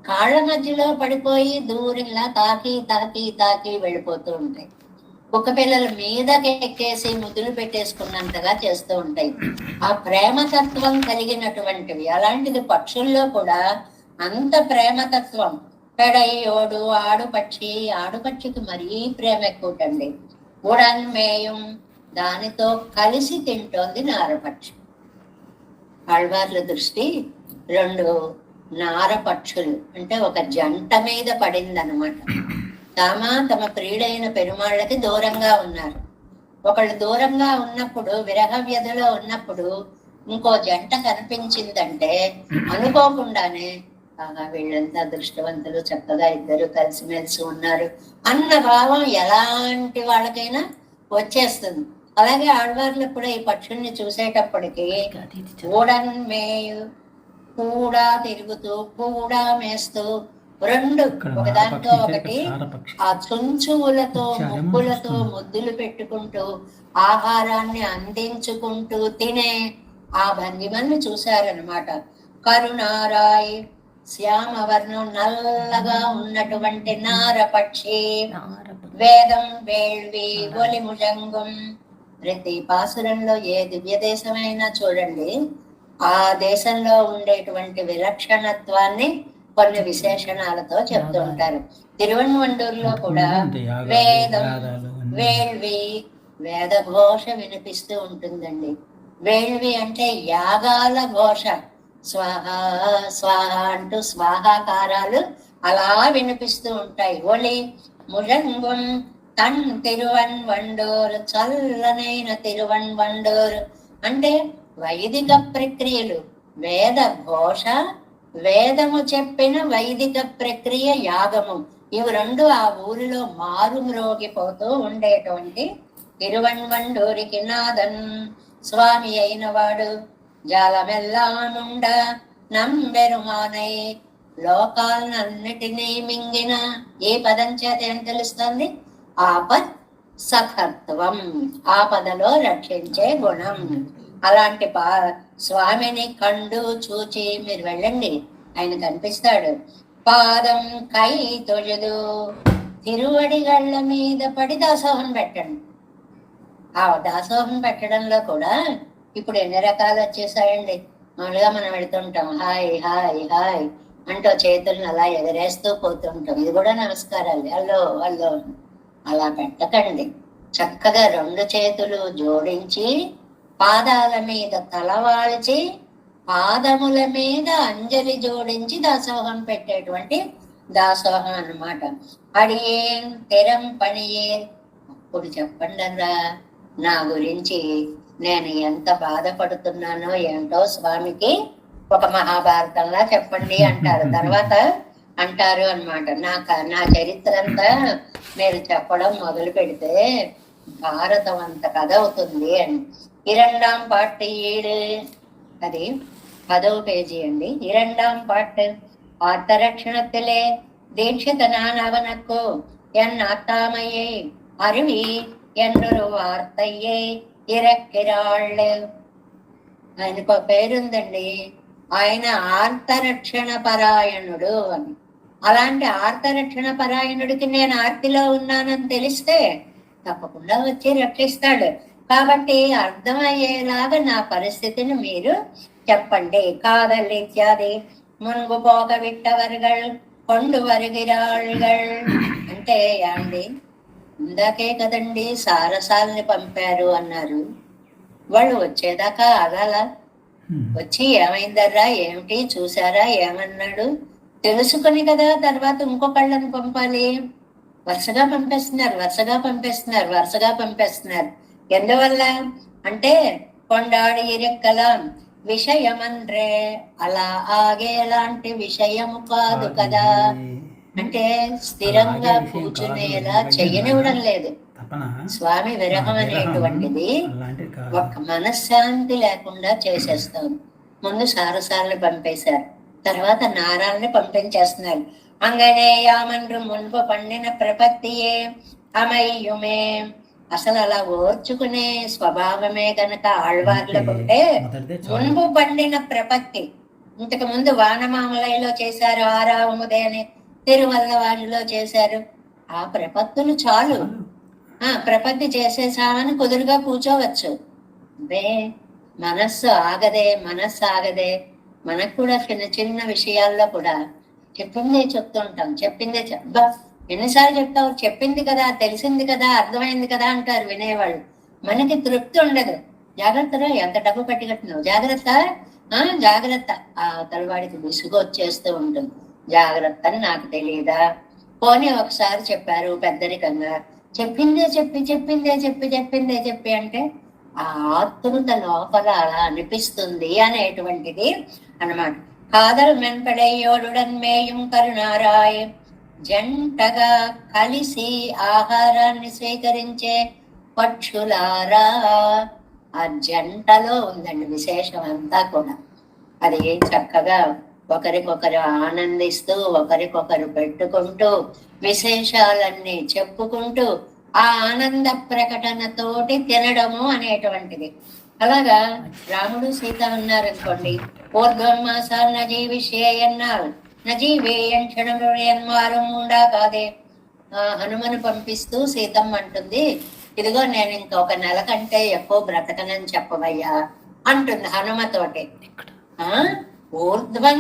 కాళ్ళ మధ్యలో పడిపోయి దూరంగా తాకి తాకి తాకి వెళ్ళిపోతూ ఉంటాయి. కుక్క పిల్లల మీదకి ఎక్కేసి ముద్దులు పెట్టేసుకున్నంతగా చేస్తూ ఉంటాయి. ఆ ప్రేమతత్వం కలిగినటువంటివి. అలాంటిది పక్షుల్లో కూడా అంత ప్రేమతత్వం. పెడయోడు ఆడుపక్షి, ఆడుపక్షికి మరీ ప్రేమ ఎక్కువటండి. ఉడన్మేయం, దానితో కలిసి తింటోంది నారపక్షి. ఆళ్వార్ల దృష్టి రెండు నారపక్షులు అంటే ఒక జంట మీద పడిందనమాట. తమ ప్రియుడైన పెరుమాళ్ళకి దూరంగా ఉన్నారు. ఒకళ్ళు దూరంగా ఉన్నప్పుడు, విరహ వ్యధలో ఉన్నప్పుడు ఇంకో జంట కనిపించిందంటే అనుకోకుండానే వీళ్ళంతా దృష్టవంతులు, చక్కగా ఇద్దరు కలిసిమెలిసి ఉన్నారు అన్న భావం ఎలాంటి వాళ్ళకైనా వచ్చేస్తుంది. అలాగే ఆళ్వార్లు కూడా ఈ పక్షుల్ని చూసేటప్పటికి మేయు కూడా తిరుగుతూ కూడా మేస్తూ రెండు ఒకదాంతో ఒకటి ఆ చుంచువులతో ముక్కులతో ముద్దులు పెట్టుకుంటూ ఆహారాన్ని అందించుకుంటూ తినే ఆ భంగిమల్ని చూశారనమాట. కరుణారాయ్, శ్యామవర్ణం నల్లగా ఉన్నటువంటి నారపక్షి, వేదం వేళ్వి ఒలి ముజంగం. ప్రతి పాసురంలో ఏ దివ్య దేశమైనా చూడండి, ఆ దేశంలో ఉండేటువంటి విలక్షణత్వాన్ని కొన్ని విశేషణాలతో చెప్తూ ఉంటారు. తిరువన్వండూరులో కూడా వేదం వేళ్వి, వేద ఘోష వినిపిస్తూ ఉంటుందండి. వేళ్వి అంటే యాగాల ఘోష. స్వాహ స్వాహ అంటూ స్వాహాకారాలు అలా వినిపిస్తూ ఉంటాయి. ఒలి ముజంగం తన్ తిరువన్వండూరు, చల్లనైన తిరువన్వండూరు అంటే వైదిక ప్రక్రియలు, వేద ఘోష, వేదము చెప్పిన వైదిక ప్రక్రియ యాగము, ఇవి రెండు ఆ ఊరిలో మారుమ్రోగిపోతూ ఉండేటువంటి తిరువన్వండూరికి నాదన్ స్వామి అయిన వాడు జాలమెల్లానుండ నంబెరుమానై, లోకాలన్నిటినీ మింగిన. ఏ పదం చేత ఏం తెలుస్తుంది? ఆపద్ సఖత్వం, ఆపదలో రక్షించే గుణం. అలాంటి స్వామిని కండు చూచి మీరు వెళ్ళండి, ఆయన కనిపిస్తాడు. పాదం కై తొజదు, తిరువడిగళ్ళ మీద పడి దాసోహం పెట్టండి. ఆ దాసోహం పెట్టడంలో కూడా ఇప్పుడు ఎన్ని రకాలు వచ్చేసాయండి. మామూలుగా మనం వెళ్తుంటాం, హాయ్ హాయ్ హాయ్ అంటూ చేతులను అలా ఎగరేస్తూ పోతుంటాం. ఇది కూడా నమస్కారాలు, హలో హలో. అలా పెట్టకండి. చక్కగా రెండు చేతులు జోడించి పాదాల మీద తలవాల్చి పాదముల మీద అంజలి జోడించి దాసోహం పెట్టేటువంటి దాసోహం అన్నమాట. అడియేం తెరం పనియే. అప్పుడు చెప్పండరా నా గురించి నేను ఎంత బాధపడుతున్నానో ఏంటో స్వామికి ఒక మహాభారతంలా చెప్పండి అంటారు. తర్వాత అంటారు అన్నమాట, నా చరిత్ర అంతా మీరు చెప్పడం మొదలు పెడితే భారతం అంత కథ అవుతుంది అని. 2ஆம் பாட்டு 7, అది 10వ పేజీ అండి. 2ஆம் பாட்டு. ஆர்த்தரட்சணத்திலே தீட்சிதனான் அவனுக்கு என் ஆத்தாமையை அருவி என்றொரு వార్తయ్యే ఇరక్కిరాళ్ళు. ఆయనకు పేరుందండి, ఆయన ఆర్తరక్షణ పరాయణుడు అని. అలాంటి ఆర్తరక్షణ పరాయణుడికి నేను ఆర్తిలో ఉన్నానని తెలిస్తే తప్పకుండా వచ్చి రక్షిస్తాడు. కాబట్టి అర్థమయ్యేలాగా నా పరిస్థితిని మీరు చెప్పండి. కాదల్ ఇత్యాది మున్గు పోక విట్టవర్గల్ కొండు వరిగిరాళ్ళుగల్ అంటే యాండి ఇందాకే కదండి సారసాలని పంపారు అన్నారు. వాళ్ళు వచ్చేదాకా ఆగాల? వచ్చి ఏమైందర్రా, ఏమిటి చూసారా, ఏమన్నాడు తెలుసుకుని కదా తర్వాత ఇంకొకళ్ళని పంపాలి. వరుసగా పంపేస్తున్నారు. ఎందువల్ల అంటే కొండాడి ఇరెక్కలం విషయమన్రే, అలా ఆగేలాంటి విషయము కాదు కదా. అంటే స్థిరంగా కూర్చునేలా చెయ్యనివ్వడం లేదు. స్వామి విరహం అనేటువంటిది ఒక మనశ్శాంతి లేకుండా చేసేస్తాం. ముందు సారసాలను పంపేశారు, తర్వాత నారాల్ని పంపించేస్తున్నారు. అంగనే యామన్రు మున్పు పండిన ప్రపత్తియే అమయ్యుమే అసలు అలా ఓర్చుకునే స్వభావమే గనక ఆళ్వార్లకుంటే మునుపు పండిన ప్రపత్తి, ఇంతకు ముందు వానమామలైలో చేశారు, ఆరావముదే అని తిరువల్లవారిలో చేశారు. ఆ ప్రపత్తులు చాలు, ప్రపత్తి చేసేసామని కుదురుగా కూర్చోవచ్చు. అదే మనస్సు ఆగదే. మనకు కూడా చిన్న చిన్న విషయాల్లో కూడా చెప్పిందే చెప్తుంటాం, చెప్పిందే ఎన్నిసార్లు చెప్తావు, చెప్పింది కదా, తెలిసింది కదా, అర్థమైంది కదా అంటారు వినేవాళ్ళు. మనకి తృప్తి ఉండదు. జాగ్రత్తగా ఎంత డబ్బు పట్టి కట్టినావు, జాగ్రత్త. ఆ తలవాడికి విసుగు వచ్చేస్తూ ఉంటుంది. జాగ్రత్త అని నాకు తెలియదా? పోనీ ఒకసారి చెప్పారు పెద్దరికంగా, చెప్పిందే చెప్పి అంటే ఆ ఆతృత లోపల అలా అనిపిస్తుంది అనేటువంటిది అన్నమాట. కాదల్ మెంపడయ్యోడుడన్ మేయం కరుణారాయ్, జంటగా కలిసి ఆహారాన్ని స్వీకరించే పక్షులారా. ఆ జంటలో ఉందండి విశేషం అంతా కూడా. అది చక్కగా ఒకరికొకరు ఆనందిస్తూ, ఒకరికొకరు పెట్టుకుంటూ, విశేషాలన్నీ చెప్పుకుంటూ ఆ ఆనంద ప్రకటనతోటి తినడము అనేటువంటిది. అలాగా రాముడు సీత ఉన్నారనుకోండి, ఊర్ధ్వమాసాలు నజీవిషేయన్నారు, నజీవేయం క్షణమున్మారం ఉండా కాదే. హనుమను పంపిస్తూ సీతమ్మ అంటుంది, ఇదిగో నేను ఇంకొక నెల కంటే ఎక్కువ బ్రతకనని చెప్పవయ్యా అంటుంది హనుమతోటి. ఊర్ధ్వం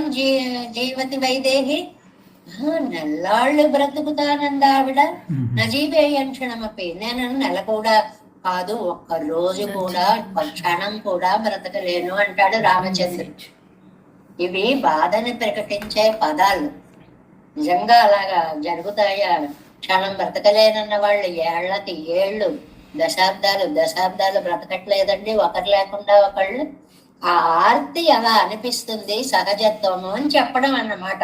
జీవతి వైదేహి, నెల్లాళ్ళు బ్రతుకుతానంది ఆవిడ. నజీవేయం క్షణమపి, నేను నెల కూడా కాదు, ఒక్క రోజు కూడా, క్షణం కూడా బ్రతకలేను అంటాడు రామచంద్రుడు. ఇవి బాధని ప్రకటించే పదాలు. నిజంగా అలాగా జరుగుతాయా? క్షణం బ్రతకలేనన్న వాళ్ళు ఏళ్లకి ఏళ్ళు, దశాబ్దాలు బ్రతకట్లేదండి ఒకరు లేకుండా ఒకళ్ళు. ఆ ఆర్తి అలా అనిపిస్తుంది, సహజత్వము అని చెప్పడం అన్నమాట.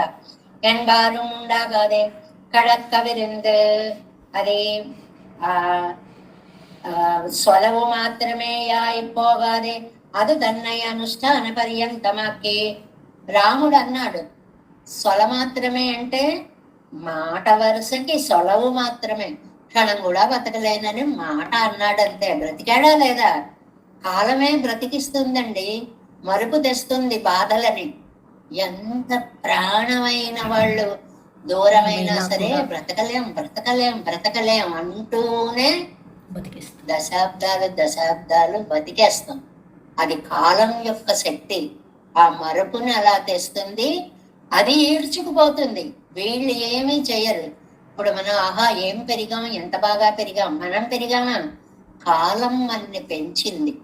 ఎన్బారు ఉండాగాదే కడక్క విరిందు, అది సొలవు మాత్రమే అయిపోగాదే అది తన్నయ అనుష్ఠాన పర్యంతమాకి. రాముడు అన్నాడు సొల మాత్రమే అంటే మాట వరుసకి సొలవు మాత్రమే, క్షణం కూడా బతకలేనని మాట అన్నాడంతే. బ్రతికాడా లేదా? కాలమే బ్రతికిస్తుందండి, మరుపు తెస్తుంది బాధలని. ఎంత ప్రాణమైన వాళ్ళు దూరమైనా సరే బ్రతకలేం అంటూనే దశాబ్దాలు బతికేస్తాం. అది కాలం యొక్క శక్తి. ఆ మరుపుని అలా తెస్తుంది, అది ఈడ్చుకుపోతుంది. వీళ్ళు ఏమీ చెయ్యరు. ఇప్పుడు మనం ఏం పెరిగాం, ఎంత బాగా పెరిగాం, మనం పెరిగామా? కాలం మనని పెంచింది,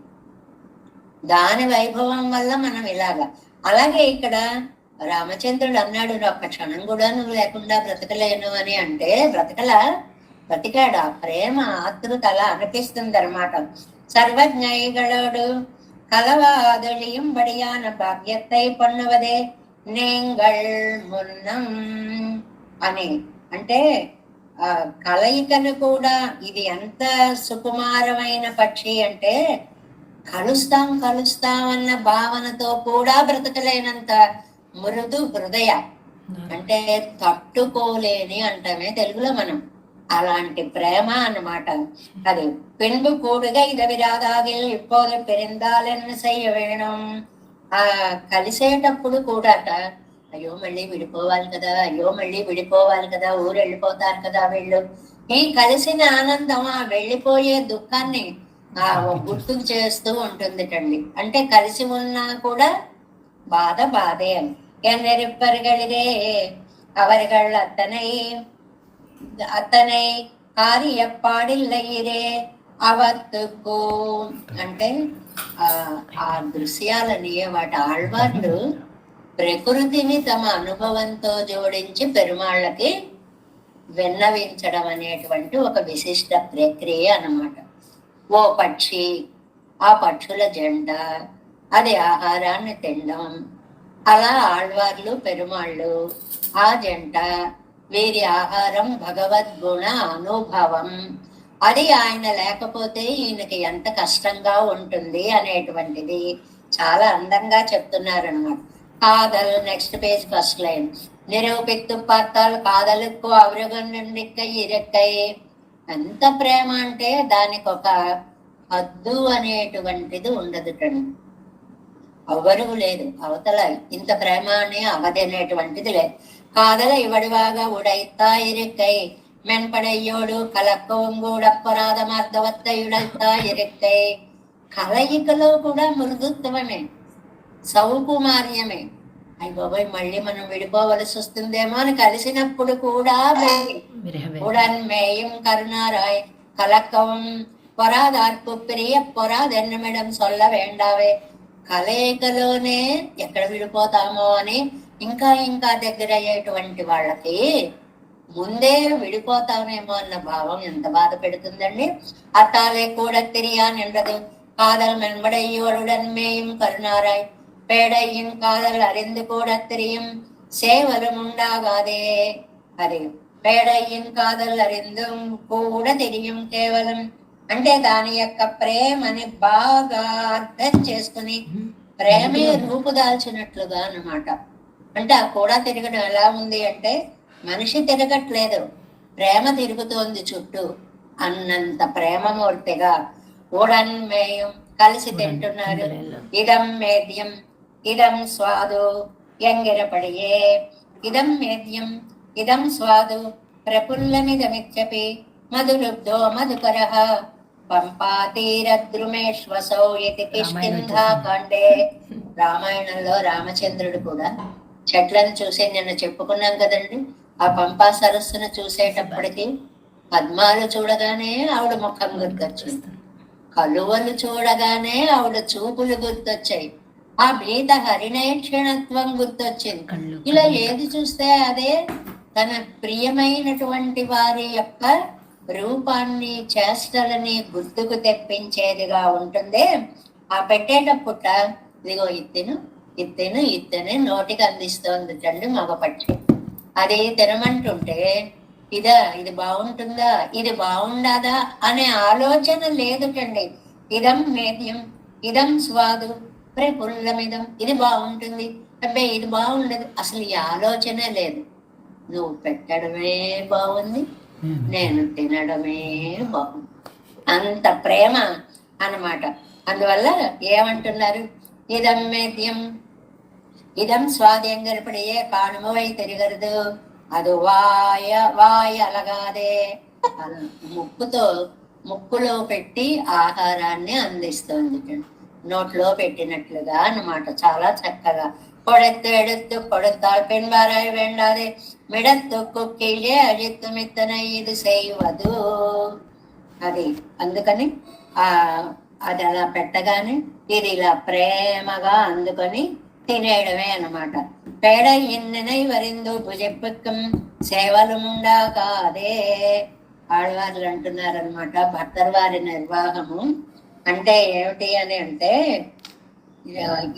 దాని వైభవం వల్ల మనం ఇలాగా. అలాగే ఇక్కడ రామచంద్రుడు అన్నాడు, ఒక్క క్షణం కూడా నువ్వు లేకుండా బ్రతకలేను అని అంటే బ్రతికాడు. ఆ ప్రేమ ఆతృత అలా అనిపిస్తుంది అనమాట. సర్వజ్ఞైగళోడు కలవాదొళియం బడియాన భాగ్యత్తై పొన్నువదే నేంగళ్ మున్నం అని. అంటే కలయికను కూడా, ఇది ఎంత సుకుమారమైన పక్షి అంటే కలుస్తాం అన్న భావనతో కూడా బ్రతకలేనంత మృదు హృదయ, అంటే తట్టుకోలేని అంటామే తెలుగులో మనం. అలాంటి ప్రేమ అన్నమాట అది. పెండు కూడుగా ఇదవిరాదాగిల్ ఇప్పోలు పెరిందాలని సయ్య వేణం. కలిసేటప్పుడు కూడాట అయ్యో మళ్ళీ విడిపోవాలి కదా, ఊరు వెళ్ళిపోతారు కదా వీళ్ళు. ఈ కలిసిన ఆనందం ఆ వెళ్ళిపోయే దుఃఖాన్ని గుర్తుకు చేస్తూ ఉంటుంది. అంటే కలిసి ఉన్నా కూడా బాధే అని. ఎన్నెరిప్పరుగలిగే అవరిగళ్ళు అతనై కార్యపాడిల్లయిరే అవత్తుకు. అంటే ఆ దృశ్యాలని వాటి ఆళ్వార్లు ప్రకృతిని తమ అనుభవంతో జోడించి పెరుమాళ్ళకి విన్నవించడం అనేటువంటి ఒక విశిష్ట ప్రక్రియ అన్నమాట. ఓ పక్షి, ఆ పక్షుల జంట, అది ఆహారాన్ని తినడం. అలా ఆళ్వార్లు పెరుమాళ్ళు ఆ జంట, వీరి ఆహారం భగవద్గుణ అనుభవం. అది ఆయన లేకపోతే ఈయనకి ఎంత కష్టంగా ఉంటుంది అనేటువంటిది చాలా అందంగా చెప్తున్నారు అన్నమాట. Kadhal, next page first line. నిరూపిత్తు பார்த்தால் காதலுக்கு அவருகன்னிக்க இறக்கை ఎంత ప్రేమ అంటే దానికి ఒక హద్దు అనేటువంటిది ఉండదుటండి. ఎవ్వరూ లేదు అవతల ఇంత ప్రేమ అని అవధి అనేటువంటిది లేదు. కాదల ఇవడివాగా ఉడైతా ఇరుక్కై மென்படையோடு కలక్కవం గూడప్పరాధమార్థవత్తయుడైతా ఇరుక్కై. కలయికలో కూడా మృదుత్వమే, సౌకుమార్యమే. అయ్య బాబాయ్ మళ్ళీ మనం విడిపోవలసి వస్తుందేమో అని కలిసినప్పుడు కూడా ఉడన్మేయం కరుణారాయ్ కలక్కవం పొరాదార్పు ప్రియ పొరాదెన్నమిడం సొల్ల వేండావే. కలయికలోనే ఎక్కడ విడిపోతామో అని ఇంకా ఇంకా దగ్గర అయ్యేటువంటి వాళ్ళకి ముందే విడిపోతామేమో అన్న భావం ఎంత బాధ పెడుతుందండి. అట్టాలే కూడా తిరియా నిండదు కాదల్ மென்படையோடுடன்மேயும் கருணாராய் பேடையும் காதல் அறிந்து கூட திரியும் சேவலும் உண்டாகாதே. అది పేడయ్యిన్ కాదల్ అరిందుం కూడా తెలియం కేవలం అంటే దాని యొక్క ప్రేమని బాగా అర్థం చేసుకుని ప్రేమే రూపుదాల్చినట్లుగా అన్నమాట. అంటే ఆ కూడా తిరగడం ఎలా ఉంది అంటే మనిషి తిరగట్లేదు, ప్రేమ తిరుగుతోంది చుట్టూ అన్నంత ప్రేమమూర్తిగా. ఊడన్మేయం కలిసి తింటున్నారు. ఇదం మేద్యం ఇదం స్వాదు ఎంగిరపడియే. ఇదం మేద్యం ఇదం స్వాదు ప్రఫుల్లమిదమిత్యపి మధులుబ్ధో మధుకరః పంపాతీరద్రుమేశ్వసౌ ఇతి కిష్కింధాకాండే. రామాయణంలో రామచంద్రుడు కూడా చెట్లను చూసి నిన్న చెప్పుకున్నాం కదండి. ఆ పంపా సరస్సును చూసేటప్పటికి పద్మాలు చూడగానే ఆవిడ ముఖం గుర్తొచ్చింది, కలువలు చూడగానే ఆవిడ చూపులు గుర్తొచ్చాయి, ఆ భీత హరిణేక్షణత్వం గుర్తొచ్చింది. ఇలా ఏది చూస్తే అదే తన ప్రియమైనటువంటి వారి యొక్క రూపాన్ని చేష్టలని గుర్తుకు తెప్పించేదిగా ఉంటుంది. ఆ పెట్టేటప్పుట ఇదిగో ఇత్తెను ఇత్తెను ఇత్తెని నోటికి అందిస్తోంది చండి మగపక్షి. అది తినమంటుంటే ఇది బాగుంటుందా ఇది బాగుండదా అనే ఆలోచన లేదుటండి. ఇదం మేద్యం ఇదం స్వాదు ప్రఫుల్లమిదం, ఇది బాగుంటుంది అబ్బాయి ఇది బాగుండదు, అసలు ఈ ఆలోచనే లేదు. నువ్వు పెట్టడమే బాగుంది, నేను తినడమే బాగుంది, అంత ప్రేమ అన్నమాట. అందువల్ల ఏమంటున్నారు, ఇదం మేద్యం ఇదం స్వాద్యం గరిపడియే కాణుమవై తిరగదు. అది వాయ అలగాదే. ముక్కులో పెట్టి ఆహారాన్ని అందిస్తుంది, నోట్లో పెట్టినట్లుగా అన్నమాట. చాలా చక్కగా కొడెత్తు ఎడుత్తు కొడుతాள் పెన్వారాయి వెండాదే మిడత్తు కుక్కిలే అజిత్తు మిత్తన ఇది చేయవదు. అది అందుకని అది అలా పెట్టగానే ఇది ఇలా ప్రేమగా అందుకొని తినేయడమే అన్నమాట. పేడ ఇన్నెనై వరిందు భుజెప్పకం సేవలు ముండా కాదే. ఆడవాళ్ళు అంటున్నారనమాట. భర్తల వారి నిర్వాహము అంటే ఏమిటి అని అంటే,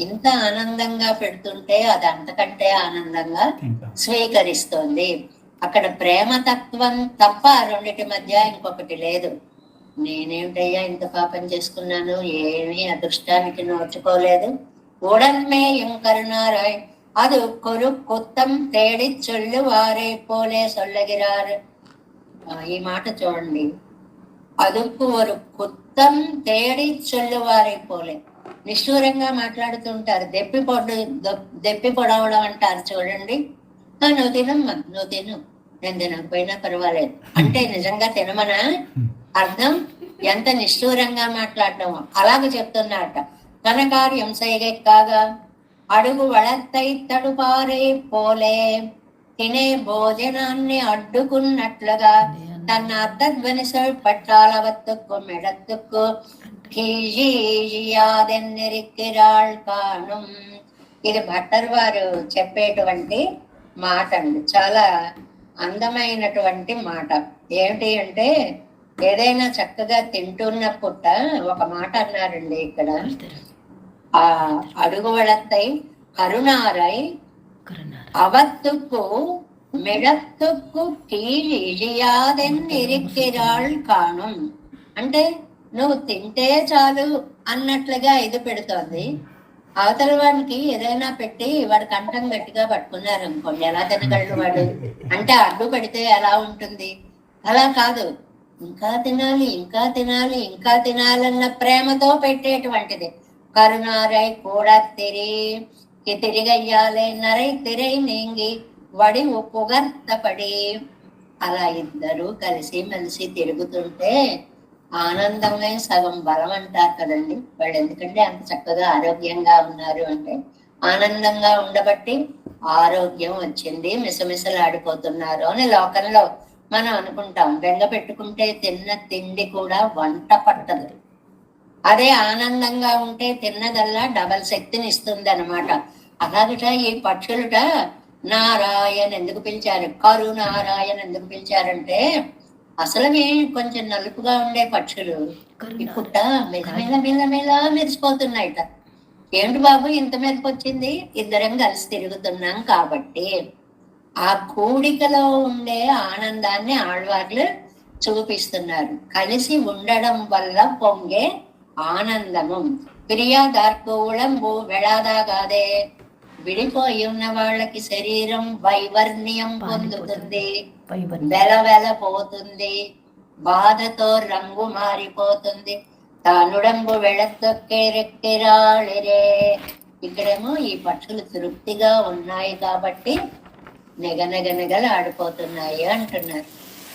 ఇంత ఆనందంగా పెడుతుంటే అది అంతకంటే ఆనందంగా స్వీకరిస్తోంది. అక్కడ ప్రేమతత్వం తప్ప రెండిటి మధ్య ఇంకొకటి లేదు. నేనేమిటయ్యా ఇంత పాపం చేసుకున్నాను, ఏమీ అదృష్టానికి నోచుకోలేదు. ఉడన్మేయం కరుణారాయ్ అది కొరు కొత్తం తేడి చొల్లు వారే పోలే సొల్లగిరారు. ఈ మాట చూడండి, అదుపు ఒక కుత్తం తేడి చొల్లు వారే పోలే. నిష్ఠూరంగా మాట్లాడుతుంటారు, దెప్పి పొడవడం అంటారు చూడండి. నువ్వు తినమ్మా, నువ్వు తిను, నేను తినకపోయినా పర్వాలేదు అంటే నిజంగా తినమనా అర్థం? ఎంత నిష్ఠూరంగా మాట్లాడటం. అలాగ చెప్తున్నట్ట. తన కార్యం సైగెక్కాగా అడుగు వళత్తై తడుపారే పోలే. తినే భోజనాన్ని అడ్డుకున్నట్లుగా తన అర్ధధ్వని పట్టాలవత్తుకు మెడత్తుకు కీజియాదెన్నెరిక్కిరాళ్ కాణం. ఇది భట్టర్ వారు చెప్పేటువంటి మాట అండి, చాలా అందమైనటువంటి మాట. ఏమిటి అంటే, ఏదైనా చక్కగా తింటున్న పుట్ట ఒక మాట అన్నారండి ఇక్కడ. ఆ అడుగు వళత్తై కరుణారై అవత్తుకు మెడత్తుకు కీழிయాదెన్నిరిక్కిరాళ్ కాణం. అంటే నువ్వు తింటే చాలు అన్నట్లుగా ఇది పెడుతోంది. అవతల వాడికి ఏదైనా పెట్టి వాడి కంఠం గట్టిగా పట్టుకున్నారనుకోండి, ఎలా తినగలడు వాడు? అంటే అడ్డు పెడితే ఎలా ఉంటుంది? అలా కాదు, ఇంకా తినాలి, ఇంకా తినాలి, ఇంకా తినాలన్న ప్రేమతో పెట్టేటువంటిది. కరుణారై కూడా తిరిగయ్యాలే నరై తిరై నీంగి వడి ఉప్పుగర్తపడి. అలా ఇద్దరు కలిసి మెలిసి తిరుగుతుంటే ఆనందమే సగం బలం అంటారు కదండి వాళ్ళు. ఎందుకంటే అంత చక్కగా ఆరోగ్యంగా ఉన్నారు అంటే ఆనందంగా ఉండబట్టి ఆరోగ్యం వచ్చింది, మిసమిసలాడిపోతున్నారు అని లోకంలో మనం అనుకుంటాం. బెంగ పెట్టుకుంటే తిన్న తిండి కూడా వంట పట్టదు. అదే ఆనందంగా ఉంటే తిన్నదల్లా డబల్ శక్తిని ఇస్తుంది అనమాట. అలాగట ఈ పక్షులుట నారాయణ ఎందుకు పిలిచారు, కరునారాయణ ఎందుకు పిలిచారంటే అసలువి కొంచెం నలుపుగా ఉండే పక్షులు ఇప్పుట మెల్లమెల్ల మెల్లమెల్ల మెరిసిపోతున్నాయిట. ఏమిటి బాబు ఇంత మీదకి వచ్చింది, ఇద్దరం కలిసి తిరుగుతున్నాం కాబట్టి. ఆ కూడికలో ఉండే ఆనందాన్ని ఆళ్వార్లు చూపిస్తున్నారు. కలిసి ఉండడం వల్ల పొంగే ఆనందము ప్రియాదార్కూళంబు వెళాదాగాదే. విడిపోయి ఉన్న వాళ్ళకి శరీరం వైవర్ణ్యం పొందుతుంది, వెల పోతుంది, బాధతో రంగు మారిపోతుంది. తానుడంబు వెళతొక్కెరెక్కిరాళిరే. ఇక్కడేమో ఈ పక్షులు తృప్తిగా ఉన్నాయి కాబట్టి నెగనెగనెగలు ఆడిపోతున్నాయి అంటున్నారు.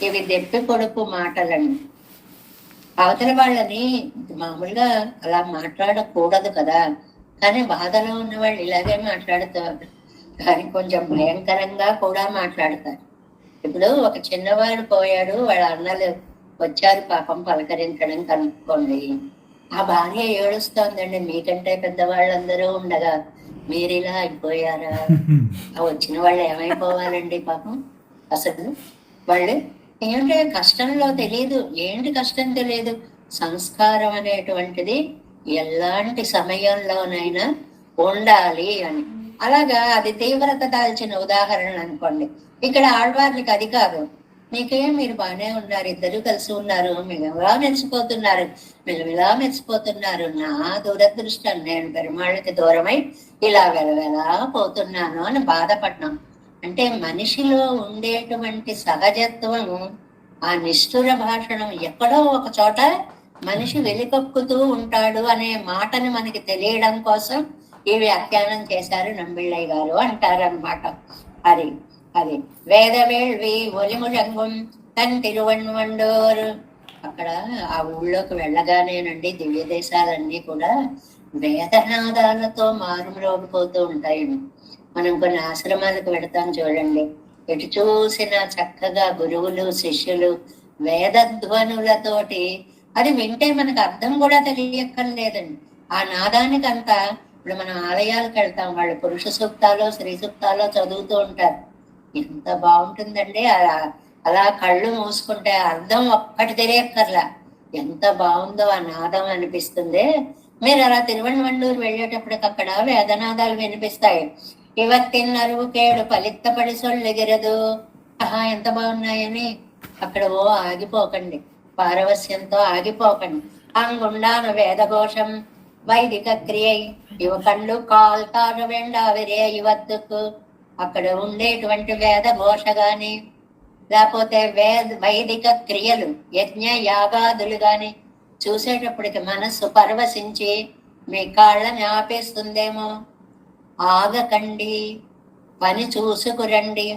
ఇవి దెప్పి పొడుపు మాటలండి. అవతల వాళ్ళని మామూలుగా అలా మాట్లాడకూడదు కదా, కానీ బాధలో ఉన్న వాళ్ళు ఇలాగే మాట్లాడుతారు, కానీ కొంచెం భయంకరంగా కూడా మాట్లాడతారు. ఇప్పుడు ఒక చిన్నవాడు పోయాడు, వాళ్ళ అన్నలు వచ్చారు పాపం పలకరించడం కనుక్కోండి. ఆ భార్య ఏడుస్తోందండి, మీకంటే పెద్దవాళ్ళందరూ ఉండగా మీరు ఇలా అయిపోయారా. ఆ వచ్చిన వాళ్ళు ఏమైపోవాలండి పాపం. అసలు వాళ్ళు ఏంటంటే కష్టంలో తెలియదు, ఏంటి కష్టం తెలియదు. సంస్కారం అనేటువంటిది ఎలాంటి సమయంలోనైనా ఉండాలి అని. అలాగా అది తీవ్రత దాల్చిన ఉదాహరణ అనుకోండి. ఇక్కడ ఆడవారికి అది కాదు. మీకేం మీరు బాగానే ఉన్నారు, ఇద్దరు కలిసి ఉన్నారు, మిగలా మెరిసిపోతున్నారు, మిలమిలా మెరిసిపోతున్నారు. నా దురదృష్టం, నేను పెరుమాళ్ళకి దూరమై ఇలా వెలవెలా పోతున్నాను అని బాధపడ్డాం. అంటే మనిషిలో ఉండేటువంటి సహజత్వము, ఆ నిష్ఠుర భాషణం ఎక్కడో ఒక చోట మనిషి వెలికొక్కుతూ ఉంటాడు అనే మాటని మనకి తెలియడం కోసం ఈ వ్యాఖ్యానం చేశారు నంబిళ్ళయ్య గారు అంటారనమాట. అది అది వేదవేళ్వి ఒలిముజంగం తన్ తిరువన్వండోరు. అక్కడ ఆ ఊళ్ళోకి వెళ్ళగానేనండి దివ్య దేశాలన్నీ కూడా వేదనాదాలతో మారుమ్రోగిపోతూ ఉంటాయండి. మనం కొన్ని ఆశ్రమాలకు వెడతాం చూడండి, ఎటు చూసిన చక్కగా గురువులు శిష్యులు వేదధ్వనులతోటి, అది వింటే మనకు అర్థం కూడా తెలియక్కర్లేదండి. ఆ నాదానికంతా ఇప్పుడు మనం ఆలయాలకు వెళ్తాం, వాళ్ళు పురుష సూక్తాలో స్త్రీ సూక్తాలో చదువుతూ ఉంటారు. ఎంత బాగుంటుందండి. అలా కళ్ళు మూసుకుంటే అర్థం ఒక్కటి తెలియక్కర్లా, ఎంత బాగుందో ఆ నాదం అనిపిస్తుంది. మీరు అలా తిరువణ్ణవళ్ళూరు వెళ్ళేటప్పటికి అక్కడ వేదనాదాలు వినిపిస్తాయి. ఇవత్తిన్నరువు కేడు పలిత్తపడి సొల్లెగిరదు. ఆహా ఎంత బాగున్నాయని అక్కడ ఆగిపోకండి, పారవస్యంతో ఆగిపోకండి. అంగుండాను వేదఘోషం వైదిక క్రియై ఇవ కళ్ళు కాల్తారు వెండావిరే ఇవత్తుకు. అక్కడ ఉండేటువంటి వేద ఘోష గాని లేకపోతే వైదిక క్రియలు యజ్ఞ యాగాదులు గాని చూసేటప్పటికి మనస్సు పరవశించి మీ కాళ్ళని ఆపేస్తుందేమో. ఆగకండి, పని చూసుకురండి.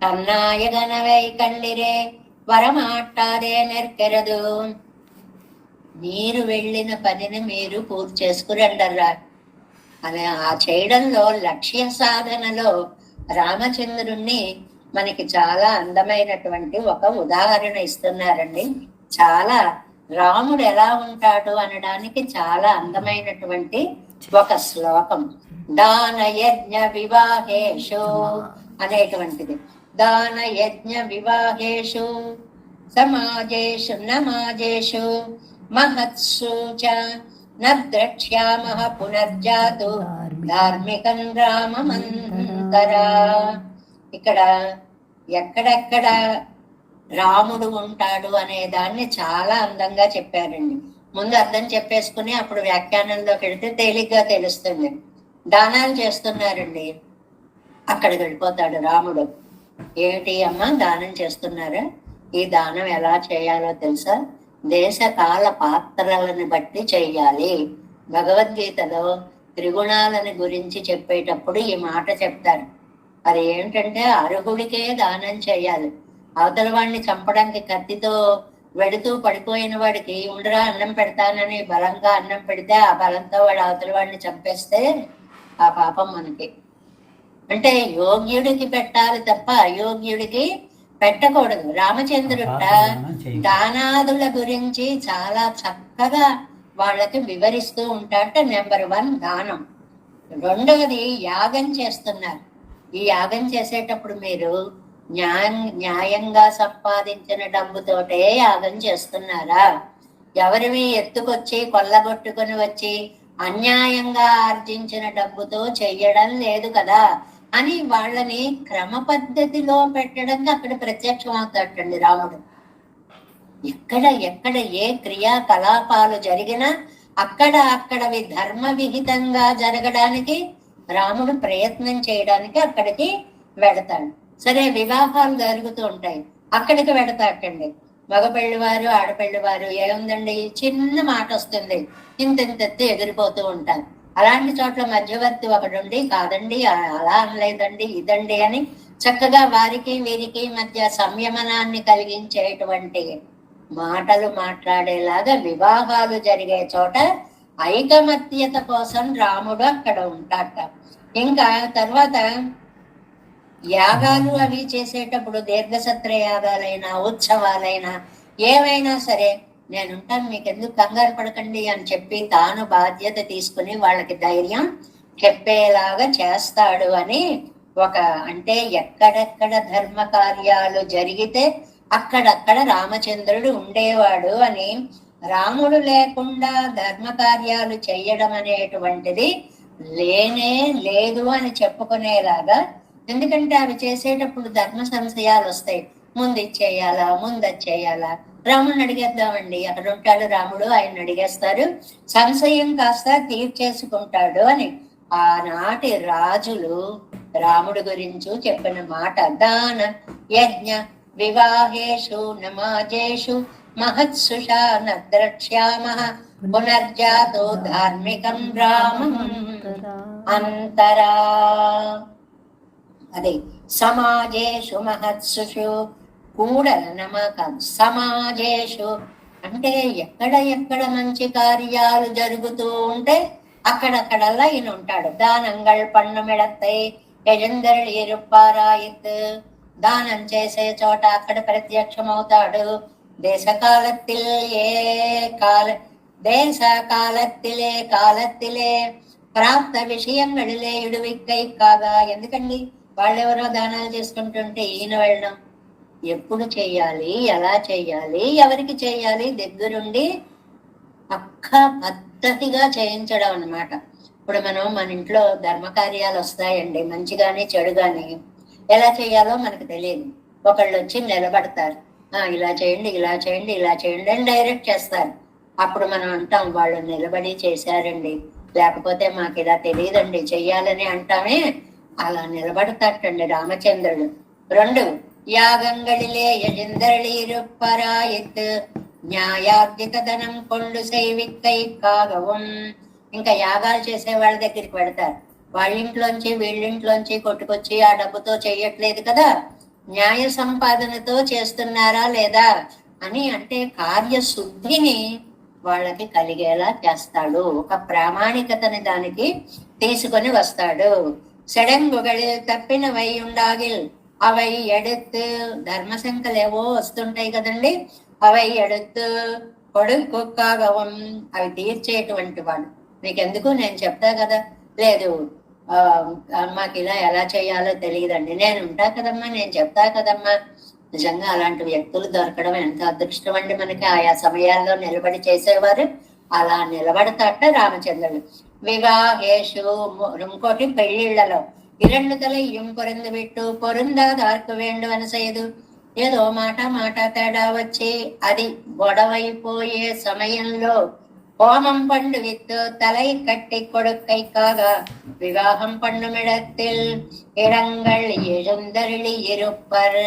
కన్నాయగనవై కండిరే వరమాట్టాదే నెర్కెరదు. మీరు వెళ్ళిన పనిని మీరు పూర్తి చేసుకురండర్రా. అలా ఆ చేయడంలో లక్ష్య సాధనలో రామచంద్రుణ్ణి మనకి చాలా అందమైనటువంటి ఒక ఉదాహరణ ఇస్తున్నారండి. చాలా రాముడు ఎలా ఉంటాడు అనడానికి చాలా అందమైనటువంటి ఒక శ్లోకం. దాన యజ్ఞ వివాహేషు అనేటువంటిది. దాన యజ్ఞ వివాహేషు సమాజేషు నమాజేషు మహత్సు చ నద్రక్ష్యామః పునర్జాతు ధార్మికం రామమంతరా. ఇక్కడ ఎక్కడెక్కడ రాముడు ఉంటాడు అనే దాన్ని చాలా అందంగా చెప్పారండి. ముందు అర్థం చెప్పేసుకుని అప్పుడు వ్యాఖ్యానంలోకి వెళితే తేలిగ్గా తెలుస్తుంది. దానాలు చేస్తున్నారండి, అక్కడికి వెళ్ళిపోతాడు రాముడు. ఏమిటి అమ్మా దానం చేస్తున్నారా, ఈ దానం ఎలా చేయాలో తెలుసా? దేశ కాల పాత్రలను బట్టి చెయ్యాలి. భగవద్గీతలో త్రిగుణాలని గురించి చెప్పేటప్పుడు ఈ మాట చెప్తారు. అది ఏంటంటే అర్హుడికే దానం చేయాలి. అవతల వాడిని చంపడానికి కత్తితో వెడుతూ పడిపోయిన వాడికి ఉండరా అన్నం పెడతానని బలంగా అన్నం పెడితే ఆ బలంతో వాడు అవతల వాడిని చంపేస్తే ఆ పాపం మనకి. అంటే యోగ్యుడికి పెట్టాలి తప్ప అయోగ్యుడికి పెట్టకూడదు. రామచంద్రుట దానాదుల గురించి చాలా చక్కగా వాళ్ళకి వివరిస్తూ ఉంటాట. నెంబర్ 1 దానం. రెండవది యాగం చేస్తున్నారు. ఈ యాగం చేసేటప్పుడు మీరు న్యాయంగా సంపాదించిన డబ్బుతోటే యాగం చేస్తున్నారా? ఎవరివి ఎత్తుకొచ్చి కొల్లగొట్టుకుని వచ్చి అన్యాయంగా ఆర్జించిన డబ్బుతో చెయ్యడం లేదు కదా అని వాళ్ళని క్రమ పద్ధతిలో పెట్టడానికి అక్కడ ప్రత్యక్షం అవుతాడండి రాముడు. ఎక్కడ ఏ క్రియాకలాపాలు జరిగినా అక్కడవి ధర్మ విహితంగా జరగడానికి రాముడు ప్రయత్నం చేయడానికి అక్కడికి వెడతాడు. సరే, వివాహాలు జరుగుతూ ఉంటాయి, అక్కడికి వెడతాటండి. మగపెళ్లివారు ఆడపెళ్లివారు ఏముందండి, చిన్న మాట వస్తుంది, ఇంతెత్తి ఎగిరిపోతూ ఉంటారు. అలాంటి చోట్ల మధ్యవర్తి ఒకడుండి కాదండి అలా అనలేదండి ఇదండి అని చక్కగా వారికి వీరికి మధ్య సంయమనాన్ని కలిగించేటువంటి మాటలు మాట్లాడేలాగా వివాహాలు జరిగే చోట ఐకమత్యత కోసం రాముడు అక్కడ ఉంటాట. ఇంకా తర్వాత యాగాలు అవి చేసేటప్పుడు దీర్ఘసత్ర యాగాలైనా ఉత్సవాలైనా ఏవైనా సరే నేనుంటాను, మీకు ఎందుకు కంగారు పడకండి అని చెప్పి తాను బాధ్యత తీసుకుని వాళ్ళకి ధైర్యం చెప్పేలాగా చేస్తాడు అని అంటే ఎక్కడెక్కడ ధర్మ కార్యాలు జరిగితే అక్కడక్కడ రామచంద్రుడు ఉండేవాడు అని, రాముడు లేకుండా ధర్మ కార్యాలు చెయ్యడం అనేటువంటిది లేనే లేదు అని చెప్పుకునేలాగా. ఎందుకంటే అవి చేసేటప్పుడు ధర్మ సంశయాలు వస్తాయి. ముందు ఇచ్చేయాలా, ముందు వచ్చేయాలా, రాముడిని అడిగేద్దామండి, అక్కడ ఉంటాడు రాముడు, ఆయన అడిగేస్తారు, సంశయం కాస్త తీర్చేసుకుంటాడు అని ఆనాటి రాజులు రాముడి గురించి చెప్పిన మాట. దాన యజ్ఞ వివాహేషు నమాజేషు మహత్సుషా నద్రక్ష్యామః పునర్జాతో ధార్మికం రామం అంతరా. అదే సమాజేషు మహత్సుషు కూడల నమ్మకం. సమాజేషు అంటే ఎక్కడ మంచి కార్యాలు జరుగుతూ ఉంటే అక్కడక్కడల్లా ఈయన ఉంటాడు. దానంగల్ పన్నమిడత్తై యజందరులు ఇరుప్పారాయిత్, దానం చేసే చోట అక్కడ ప్రత్యక్షమవుతాడు. దేశ కాలత్తిలే ప్రాప్త విషయంగడిలే ఇడువిక్కై కాగా. ఎందుకండి వాళ్ళెవరో దానాలు చేసుకుంటుంటే ఈయన వెళ్ళడం, ఎప్పుడు చెయ్యాలి, ఎలా చెయ్యాలి, ఎవరికి చెయ్యాలి, దగ్గరుండి పక్క పద్ధతిగా చేయించడం అన్నమాట. ఇప్పుడు మన ఇంట్లో ధర్మకార్యాలు వస్తాయండి, మంచిగాని చెడుగాని, ఎలా చేయాలో మనకు తెలియదు. ఒకళ్ళు వచ్చి నిలబడతారు, ఇలా చేయండి ఇలా చేయండి ఇలా చేయండి అని డైరెక్ట్ చేస్తారు. అప్పుడు మనం అంటాం వాళ్ళు నిలబడి చేశారండి, లేకపోతే మాకు ఇలా తెలియదండి చెయ్యాలని అంటామే. అలా నిలబడతాటండి రామచంద్రుడు. 2 యాగంగళిలే యజందరళీరుప్పరాయిత్ న్యాయార్జిత ధనం కొండు సేవిక్కై కాగవం. ఇంకా యాగాలు చేసే వాళ్ళ దగ్గరికి పెడతారు. వాళ్ళింట్లోంచి వీళ్ళింట్లోంచి కొట్టుకొచ్చి ఆ డబ్బుతో చెయ్యట్లేదు కదా, న్యాయ సంపాదనతో చేస్తున్నారా లేదా అని, అంటే కార్యశుద్ధిని వాళ్ళకి కలిగేలా చేస్తాడు. ఒక ప్రామాణికతని దానికి తీసుకొని వస్తాడు. సెడంగుగళిల్ తప్పిన వై ఉండాగిల్ అవై ఎడుత్. ధర్మశంకలేవో వస్తుంటాయి కదండి, అవై ఎడుత్ కొడుకుకాగవం, అవి తీర్చేటువంటి వాడు. నీకెందుకు, నేను చెప్తా కదా. లేదు మాకు ఇలా ఎలా చేయాలో తెలియదండి, నేను ఉంటా కదమ్మా, నేను చెప్తా కదమ్మా. నిజంగా అలాంటి వ్యక్తులు దొరకడం ఎంత అదృష్టం అండి మనకి. ఆయా సమయాల్లో నిలబడి చేసేవారు. అలా నిలబడతాట రామచంద్రుడు. వివాహేషు, ఇంకోటి పెళ్లిళ్లలో 2 தலையும் பொருந்து விட்டு பொருந்தாதார்க்கு வேண்டுவன செய்து. ఏదో మాట తేడా వచ్చి అది గొడవైపోయే సమయంలో హోమం పండు విత్తు తలై కట్టి కొడుకై కాగా వివాహం పండుమిడத்தில் இடங்கள் எழுந்தருளி இருப்பர்.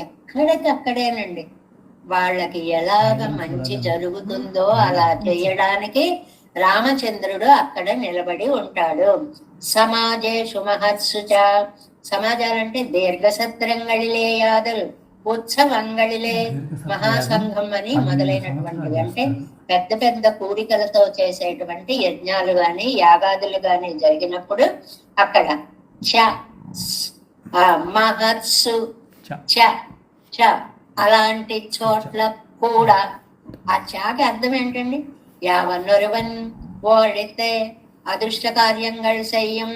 ఎక్కడికక్కడేనండి. వాళ్ళకి ఎలాగ మంచి జరుగుతుందో అలా చేయడానికి రామచంద్రుడు అక్కడ నిలబడి ఉంటాడు. సమాజేషు మహత్సుచ, సమాజాలంటే దీర్ఘసత్రంగళిలే యాదలు, ఉత్సవంగళిలే మహాసంఘం అని మొదలైనటువంటివి. అంటే పెద్ద పెద్ద కూడికలతో చేసేటువంటి యజ్ఞాలు గాని యాగాదులు గాని జరిగినప్పుడు అక్కడ చ మహత్సు చ చ అలాంటి చోట్ల కూడా, ఆ చాకి అర్థం ఏంటండి? యావన్నొరువన్ ఓడితే అదృష్ట కార్యంగళ్ చెయ్యం,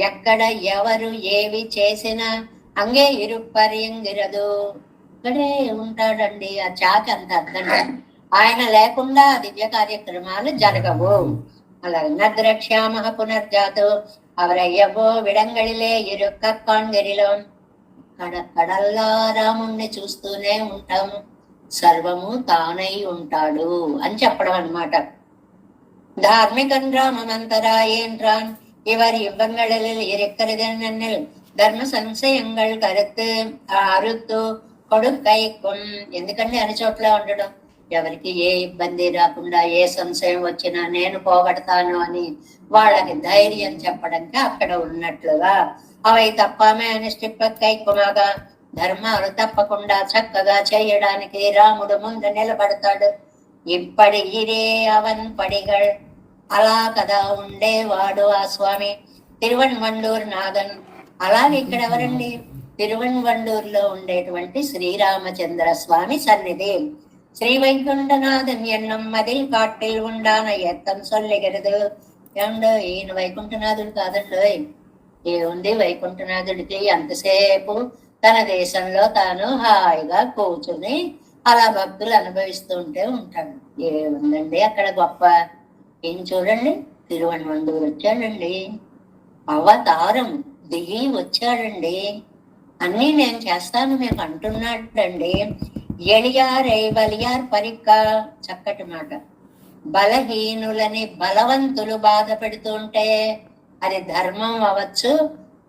ఎక్కడ ఎవరు ఏవి చేసినా అంగే ఇరుప్పరింగిరదు, ఇక్కడే ఉంటాడండి. ఆ చాకి అంత అర్థం. ఆయన లేకుండా దివ్య కార్యక్రమాలు జరగవు. అలాగే నద్రక్ష్యామ పునర్జాతు అవరయ్యవో విడంగళిలే ఇరుక్క కాంగిరిలో, కడల్లా రాముణ్ణి చూస్తూనే ఉంటాము, సర్వము తానై ఉంటాడు అని చెప్పడం అన్నమాట. ധാർമ്മികൻ രാമമന്തരായേൻറാൻ ഇവർ യുവങ്ങളിൽ ഇരക്കരുതെന്നിൽ ధర్మ సంశయంగళ కరుత్తు అరుత్తు కొడుకైకుం. ఎందుకంటే అన్ని చోట్ల ఉండడం, ఎవరికి ఏ ఇబ్బంది రాకుండా ఏ సంశయం వచ్చినా నేను పోగొడతాను అని వాళ్ళకి ధైర్యం చెప్పడానికి అక్కడ ఉన్నట్లుగా, అవి తప్పమే అనిష్టిప్పకైకుమాగా ధర్మాలు తప్పకుండా చక్కగా చేయడానికి రాముడు ముందు నిలబడతాడు. ఇప్పటి ఇరే అవన్ పడిగల్, అలా కదా ఉండేవాడు ఆ స్వామి తిరువన్వండూరు నాథన్. అలాగే ఇక్కడ ఎవరండి? తిరువన్వండూరులో ఉండేటువంటి శ్రీరామచంద్ర స్వామి సన్నిధి. శ్రీ వైకుంఠనాథన్ ఎన్నం మదిల్ కాటిల్ ఉండాన ఎత్తం సొల్లిగరదు. ఏమండో ఈయన వైకుంఠనాథుడు కాదండో. ఏముంది వైకుంఠనాథుడికి ఎంతసేపు తన దేశంలో తాను హాయిగా కూర్చుని అలా భక్తులు అనుభవిస్తూ ఉంటాడు. ఏముందండి అక్కడ గొప్ప? ఏం చూడండి, తిరువన్వండూరు వచ్చాడండి, అవతారం దిగి వచ్చాడండి, అన్నీ నేను చేస్తాను మీకు అంటున్నాడండి. ఎలియారై బలియార్ పరిక్క, చక్కటి మాట. బలహీనులని బలవంతులు బాధ పెడుతుంటే, అది ధర్మం అవ్వచ్చు,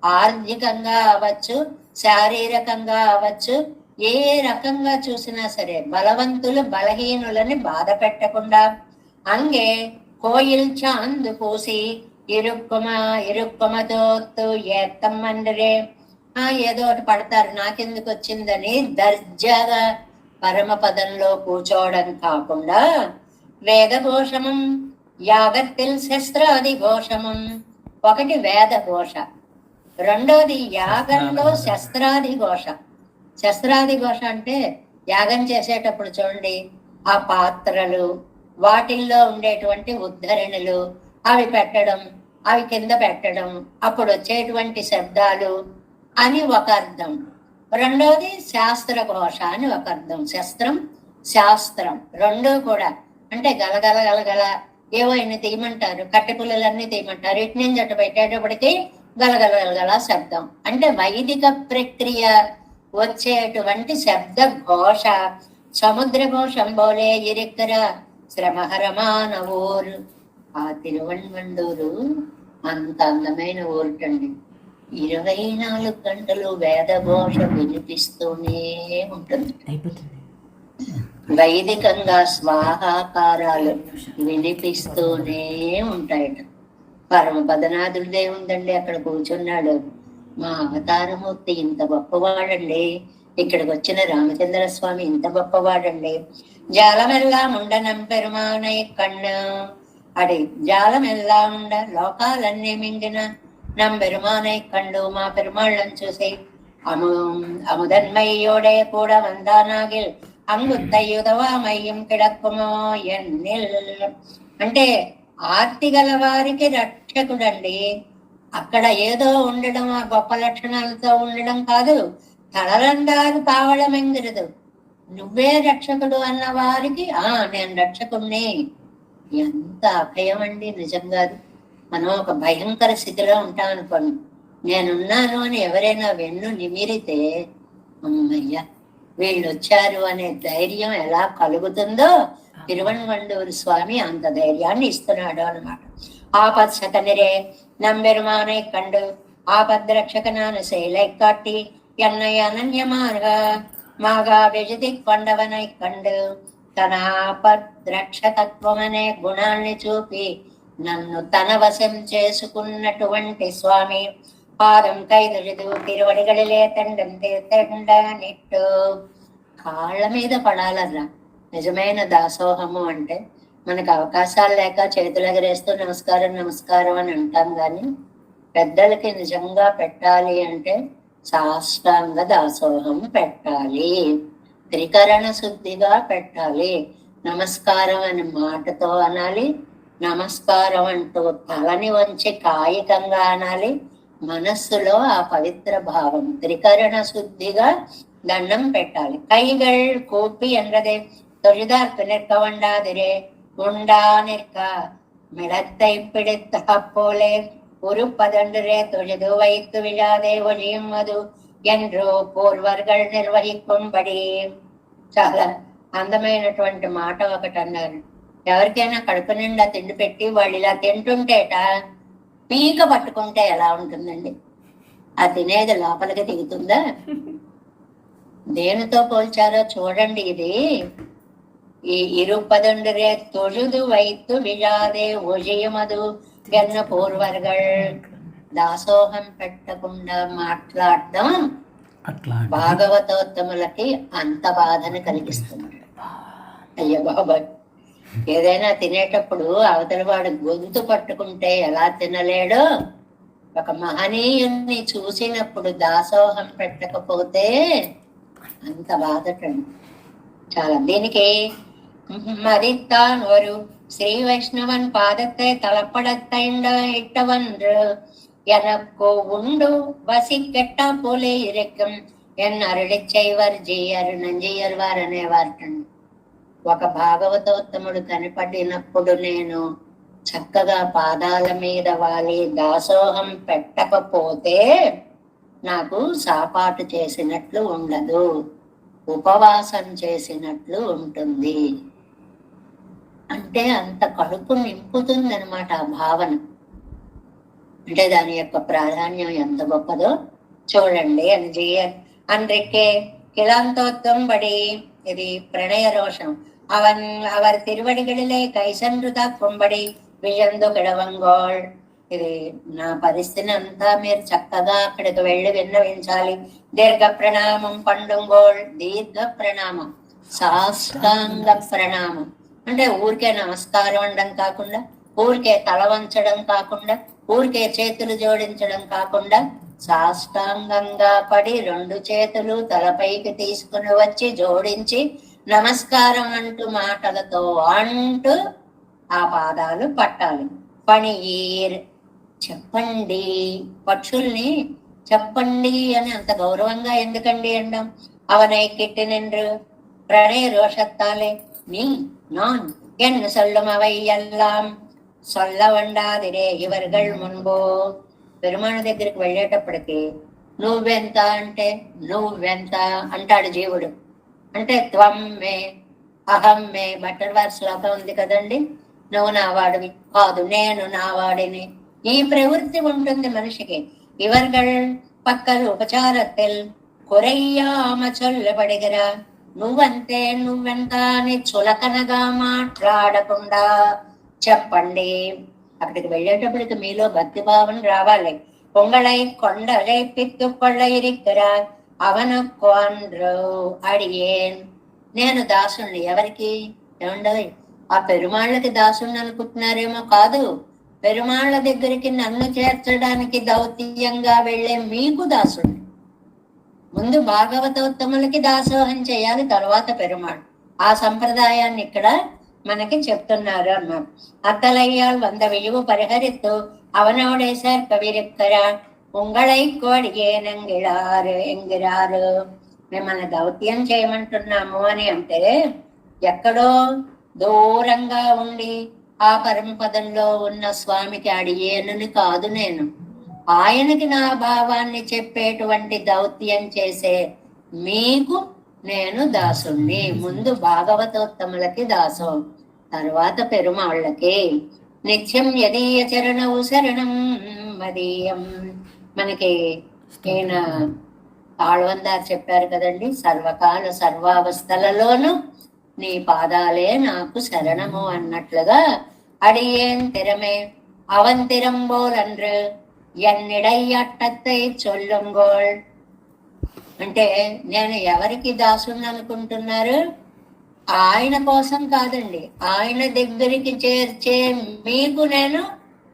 ఆర్థికంగా అవ్వచ్చు, శారీరకంగా అవ్వచ్చు, ఏ రకంగా చూసినా సరే బలవంతులు బలహీనులని బాధ పెట్టకుండా అంగే కోయిల్ చాందు పూసి ఇరుక్కుమతో ఏత్తమ్మందరే, ఏదో ఒకటి పడతారు నాకెందుకు వచ్చిందని దర్జాగా పరమపదంలో కూర్చోవడం కాకుండా, వేదఘోషమం యాగత్తిల్ శస్త్రాది ఘోషమం. ఒకటి వేద ఘోష, రెండోది యాగంలో శస్త్రాది ఘోష. శస్త్రాది ఘోష అంటే యాగం చేసేటప్పుడు చూడండి, ఆ పాత్రలు వాటిల్లో ఉండేటువంటి ఉద్ధరణలు అవి పెట్టడం, అవి కింద పెట్టడం, అప్పుడు వచ్చేటువంటి శబ్దాలు అని ఒక అర్థం. రెండోది శాస్త్ర ఘోష అని ఒక అర్థం. శస్త్రం శాస్త్రం రెండు కూడా అంటే గలగల గలగల ఏవో ఇన్ని తీయమంటారు, కట్టెపుల్లలన్నీ తీయమంటారు, ఇటు నుంచి అటు పెట్టేటప్పటికి గలగల గలగల శబ్దం. అంటే వైదిక ప్రక్రియ వచ్చేటువంటి శబ్ద ఘోష. సముద్ర ఘోషం బోలే ఇరిక్కర శ్రమహరమాన ఊరు. ఆ తిరువన్వండూరు అంత అందమైన ఊరుటండి. 24 గంటలు వేద ఘోష వినిపిస్తూనే ఉంటుంది. వైదికంగా స్వాహాకారాలు వినిపిస్తూనే ఉంటాయట. పరమ పదనాథుడిదే ఉందండి, అక్కడ కూర్చున్నాడు. మా అవతారమూర్తి ఇంత గొప్పవాడండి, ఇక్కడికి వచ్చిన రామచంద్ర స్వామి ఇంత గొప్పవాడండి. జాలమెల్లా ఉండనం పెరుమానై కన్ను, అడి జాలమెల్లా ఉండ లోకాలన్నీ మింగిన నంబెరుమానై కండు, మా పెరుమాళ్ళని చూసి అముదన్మయ్యోడే కూడా వందానాగిల్ అంగుత్తయుధవా మయ్యం కిడక్కుమో ఎన్నిల్. అంటే ఆర్తి గల వారికి రక్షకుడండి. అక్కడ ఏదో ఉండడం, ఆ గొప్ప లక్షణాలతో ఉండడం కాదు, తలరందారు కావడమెంగిరదు. నువ్వే రక్షకుడు అన్న వారికి నేను రక్షకుణ్ణి. ఎంత అభయం అండి నిజంగా. మనం ఒక భయంకర స్థితిలో ఉంటాం అనుకోండి, నేనున్నాను అని ఎవరైనా వెన్ను నిమిరితే అమ్మయ్య వీళ్ళు వచ్చారు అనే ధైర్యం ఎలా కలుగుతుందో తిరువన్వండూరు స్వామి అంత ధైర్యాన్ని ఇస్తున్నాడు అన్నమాట. ఆపత్సకనిరే నంబెరుమానై కండు ఆపద్రక్షకనాన శైలై కాట్టి என்னை அனன்யமாக విజితి కొండవనై కండు తన ఆపద్రక్ష తత్వమనే గుణాన్ని చూపి నన్ను తన వశం చేసుకున్నటువంటి స్వామి పాదం కైదొழுదు తిరువడిగడిలే తండం తీర్థండనిట్టు. కాళ్ళ మీద పడాలరా నిజమైన దాసోహము అంటే. మనకు అవకాశాలు లేక చేతులు ఎగరేస్తూ నమస్కారం నమస్కారం అని అంటాం, కానీ పెద్దలకి నిజంగా పెట్టాలి అంటే సాష్టాంగ దాసోహం పెట్టాలి, త్రికరణ శుద్ధిగా పెట్టాలి. నమస్కారం అని మాటతో అనాలి, నమస్కారం అంటూ తలని వంచి కాయికంగా అనాలి, మనస్సులో ఆ పవిత్ర భావం త్రికరణ శుద్ధిగా దండం పెట్టాలి. కైగల్ కూపి ఎండ్రదే தொழுதார்க்கு நிற்க வண்டாதிரே உண்டா நிற்க மிளத்தை பிடித்த போலே உருப்பதன்றே தொழுது வைத்து விழாதே ஒழியும் அது என்று పూర్వర్గల్ నిర్వహింపబడి. చాలా అందమైనటువంటి మాట ఒకటి అన్నారు. ఎవరికైనా కడుపు నిండా తిండి పెట్టి వాళ్ళు ఇలా తింటుంటేట పీక పట్టుకుంటే ఎలా ఉంటుందండి? ఆ తినేది లోపలికి దిగుతుందా? దేనితో పోల్చారో చూడండి. ఇది ఈ ఇరుపదండరే తొழுது వైత్తు విజాదే ఒజియమదు గన్న పూర్వర్గల్. దాసోహం పెట్టకుండా మాట్లాడడం భాగవతోత్తములకి అంత బాధను కలిగిస్తుంది. అయ్య బాబాయ్, ఏదైనా తినేటప్పుడు అవతలి వాడు గొంతు పట్టుకుంటే ఎలా తినలేడో, ఒక మహనీయుని చూసినప్పుడు దాసోహం పెట్టకపోతే అంత బాధటండి. చాలా దీనికి மதித்தான் ஒரு ஸ்ரீ வைஷ்ணவன் பாதத்தை தளப்படத்தைண்ட இட்டவன்று எனக்கோ உண்டு வசி கெட்டா போலே இருக்கும் ఎన్ అరుడి చేయవర్ జీయరు నంజీయర్వారు అనేవారటండి. ఒక భాగవతోత్తముడు కనపడినప్పుడు నేను చక్కగా పాదాల మీద వాలి దాసోహం పెట్టకపోతే నాకు సాపాటు చేసినట్లు ఉండదు, ఉపవాసం చేసినట్లు ఉంటుంది. అంటే అంత కడుపు నింపుతుంది అనమాట ఆ భావన. అంటే దాని యొక్క ప్రాధాన్యం ఎంత గొప్పదో చూడండి. అని జీయర్ அன்றைக்கே கிளாந்தோத்தம்படி இது பிரணய ரோஷம் அவர் திருவடிகளிலே கைசன்றுదా కుంబడి విజందు కిడవంగోళ్. ఇది నా పరిస్థితిని అంతా మీరు చక్కగా అక్కడికి వెళ్ళి విన్నవించాలి. దీర్ఘ ప్రణామం పండుగోళ్. దీర్ఘ ప్రణామం, సాష్టాంగ ప్రణామం అంటే ఊరికే నమస్కారం అనడం కాకుండా, ఊరికే తల వంచడం కాకుండా, ఊరికే చేతులు జోడించడం కాకుండా, సాష్టాంగంగా పడి రెండు చేతులు తలపైకి తీసుకుని వచ్చి జోడించి నమస్కారం అంటూ మాటలతో అంటూ ఆ పాదాలు పట్టాలి. పణియీర్ చెప్పండి. పక్షుల్ని చెప్పండి అని అంత గౌరవంగా ఎందుకండి అండం? అవనై కిట్టి నిன்று ప్రణయ రోషత్తాలే நீ நான் என்ன சொல்லும் அவை எல்லாம் சொல்ல వండాదిరే ఇవర్గల్ మున్బో. పెరుమాణ దగ్గరికి వెళ్ళేటప్పటికి నువ్వెంత అంటే నువ్వెంత అంటాడు జీవుడు. అంటే త్వం మే అహం మే బట్టర్ వారి శ్లోకం ఉంది కదండి. నువ్వు నా వాడివి కాదు, నేను నా వాడిని. ఈ ప్రవృత్తి ఉంటుంది మనిషికి. ఇవర్గల్ పక్కలు ఉపచారத்தில் కురయ్యామ చొల్లబడిగరా. నువ్వంతే నువ్వెంత అని చులకనగా మాట్లాడకుండా చెప్పండి. అక్కడికి వెళ్ళేటప్పటికి మీలో భక్తి భావన రావాలి. పొంగళై కొండలై పిత్తు కొళ్ళ ఇరిక్కరా అవను కొండ్రు అడిగేన్. నేను దాసుణ్ణి ఎవరికి? ఏమండవి ఆ పెరుమాళ్ళకి దాసుణ్ణి అనుకుంటున్నారేమో. కాదు, పెరుమాళ్ళ దగ్గరికి నన్ను చేర్చడానికి దౌత్యంగా వెళ్ళే మీకు దాసుణ్ణి. ముందు భాగవతోత్తములకి దాసోహం చేయాలి, తర్వాత పెరుమాళ్. ఆ సంప్రదాయాన్ని ఇక్కడ మనకి చెప్తున్నారు అన్నారు. అత్తలయ్యాల్ వంద విలువ పరిహరిస్తూ అవనోడే సార్ కవిరెక్కరా ఉంగళై కోడిగేనంగిళారు ఎంగిరారు. మిమ్మల్ని దౌత్యం చేయమంటున్నాము అని అంటే ఎక్కడో దూరంగా ఉండి ఆ పరమపదంలో ఉన్న స్వామికి అడిగేనని కాదు, నేను ఆయనకి నా భావాన్ని చెప్పేటువంటి దౌత్యం చేసే మీకు నేను దాసుణ్ణి. ముందు భాగవతోత్తములకి దాసం, తర్వాత పెరుమాళ్ళకి. నిత్యం యదీయ చరణవు శరణం మదీయం. మనకి ఈయన ఆళ్వందారు చెప్పారు కదండి, సర్వకాల సర్వావస్థలలోనూ నీ పాదాలే నాకు శరణము అన్నట్లుగా అడియేన్ తిరమే అవన్ తిరంబోలన్రు ఎన్నిడయ్యట్టత్తై చొల్లుంగోళ్. అంటే నేను ఎవరికి దాసుని అనుకుంటున్నారు? ఆయన కోసం కాదండి, ఆయన దగ్గరికి చేర్చే మీకు నేను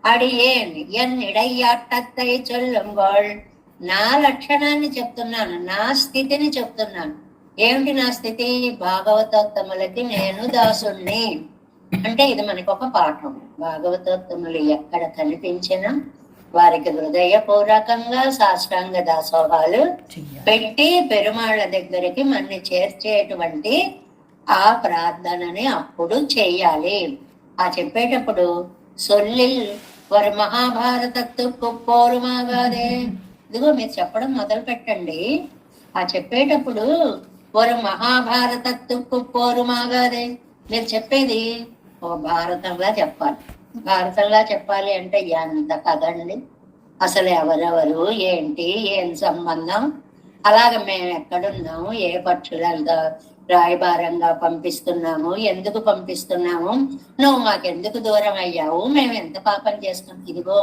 అడియేన్ ఎన్నిడయ్యట్టత్తై చొల్లుంగోళ్. నా లక్షణాన్ని చెప్తున్నాను, నా స్థితిని చెప్తున్నాను. ఏమిటి నా స్థితి? భాగవతోత్తములకి నేను దాసుణ్ణి. అంటే ఇది మనకు ఒక పాఠం. భాగవతోత్తములు ఎక్కడ కనిపించినా వారికి హృదయపూర్వకంగా సాష్టాంగ దాసోహాలు పెట్టి పెరుమాళ్ళ దగ్గరికి మన్ని చేర్చేటువంటి ఆ ప్రార్థనని అప్పుడు చెయ్యాలి. ఆ చెప్పేటప్పుడు సొల్లిల్ వారి మహాభారతత్తుకు పోరుమాగాదే, ఇదిగో మీరు చెప్పడం మొదలు పెట్టండి. ఆ చెప్పేటప్పుడు వారు మహాభారతత్తుకు పోరుమాగాదే, మీరు చెప్పేది ఓ భారతంగా చెప్పాలి. భారతంగా చెప్పాలి అంటే ఎంత కదండి, అసలు ఎవరెవరు ఏంటి ఏం సంబంధం, అలాగ మేము ఎక్కడున్నాము, ఏ పక్షులంతా రాయబారంగా పంపిస్తున్నాము, ఎందుకు పంపిస్తున్నాము, నువ్వు మాకెందుకు దూరం అయ్యావు, మేము ఎంత పాపం చేస్తున్నాం. ఇదిగో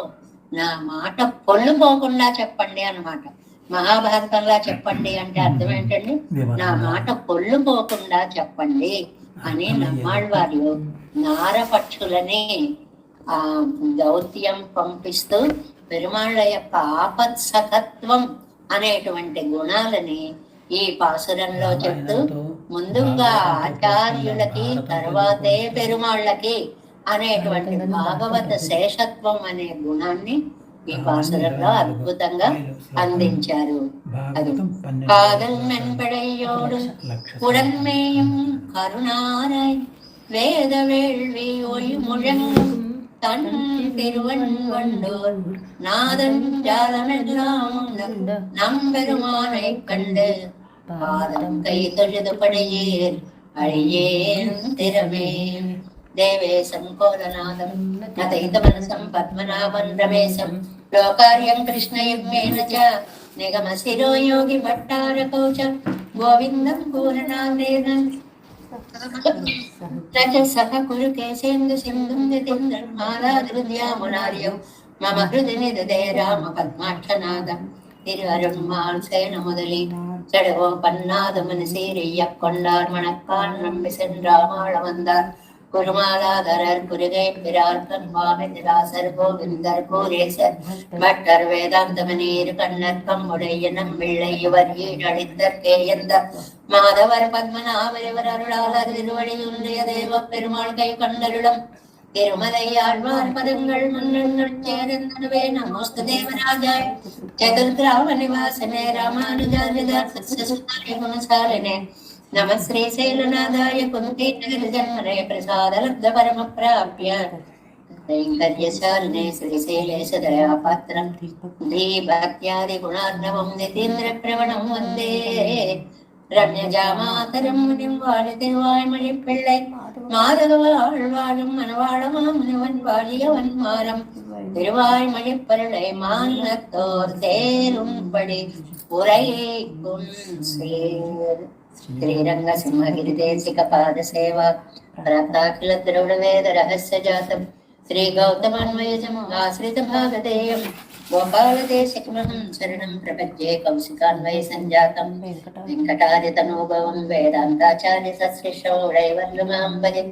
నా మాట పొల్లు పోకుండా చెప్పండి అన్నమాట. మహాభారతంలా చెప్పండి అంటే అర్థం ఏంటండి? నా మాట పొల్లు పోకుండా చెప్పండి అని నమ్మాళ్ళవారు నారపక్షులని ఆ దౌత్యం పంపిస్తూ పెరుమాళ్ళ యొక్క ఆపత్సఖత్వం అనేటువంటి గుణాలని ఈ పాసురంలో చెప్తూ ముందుగా ఆచార్యులకి తర్వాతే పెరుమాళ్ళకి అనేటువంటి భాగవత శేషత్వం అనే గుణాన్ని ఈ పాసురంలో అద్భుతంగా అందించారు. అది కాదల్ మెన్పడయ్యోడు ఉడన్మేయం కరుణారై வேத வேள்வி ஒளி முழங்கும் தன் திருவன்வண்டோர் நாதன் ஜாலமெல்லாம் நம்பெருமானை கண்டு பாதம் கை தொழுது படையேன் அழியேன் திறமே. தேவேசம் கோலநாதம் நதைத மனசம் பத்மநாபன் ரமேசம் లోకార్యం కృష్ణయుగ్మేన చ నిగమ శిరో యోగి భట్టార కౌచ గోవిందం పూర్ణాందేన సహ కురు కేసేందు సింధుం దితింద్రమాలాద్రుద్యామునార్యం మమ హృది నిదదే రామ పద్మాక్షనాదం తిరువరుణ్మాల్ సేన முதலி செடவோ பன்னாதமனு சீரிய கொண்டார் மணக்கான் நம்பி சென்றாமாள வந்தார் குருமாலாதரர் குருகை பிரார் கண்பாமிதிராசர் கோவிந்தர் கூரேசர் பட்டர் வேதாந்தமனீர் கண்ணர் கம்முடைய நம்பிள்ளை இவர் ஈடழித்தர் கேயந்த மாதவர் பத்மநாபரிவர் அருளாளர் திருவடியுடைய தேவ பெருமாள் கை கண்டருடம் திருமலை ஆழ்வார் பதங்கள் மன்னர்கள் சேரந்தனவே நமோஸ்து தேவராஜாய் சதுர்கிராம நிவாசனே ராமானுஜாரிதாச குணசாலினே నమ శ్రీశైలనాథాయ కుంతి జన్మనే ప్రసాదలబ్ధ పరమ ప్రాప్య కైంకర్యశాలినే శ్రీశైలేశ దయాపాత్రం దీభక్త్యాది గుణార్ణవం నితీంద్ర ప్రవణం వందే రమ్యజామాతరం మునిం వాడి తిరువాய்மொழி பிள்ளை மாதவாழ்வாழும் மனவாழமாமுனிவன் வாழியவன் மாறம் திருவாய்மொழி பருளை மானத்தோர் தேரும்படி உரைக்கும் சேர். శ్రీరంగ సింహగిరిదేశిక పాద సేవ ప్రాతాఖిల ద్రవిడ వేద రహస్య జాతం శ్రీ గౌతమాన్వయజం ఆశ్రిత భాగధేయం గోపాలదేశికమహం శరణం ప్రపద్యే కౌశికాన్వయ సంజాతం వెంకటాదితనోభవం వేదాంతాచార్య సశిష్యం రైవర్లుమాంబది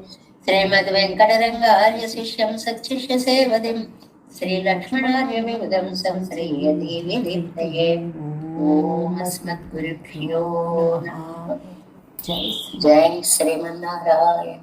శ్రీమద్ వెంకటరంగార్య శిష్యం సచ్చిష్య సేవదిం శ్రీ లక్ష్మణార్య విబుధం సంశ్రీయతి విదీప్తయే. ఓం అస్మద్గురుభ్యో నమః. జై శ్రీమన్నారాయణ.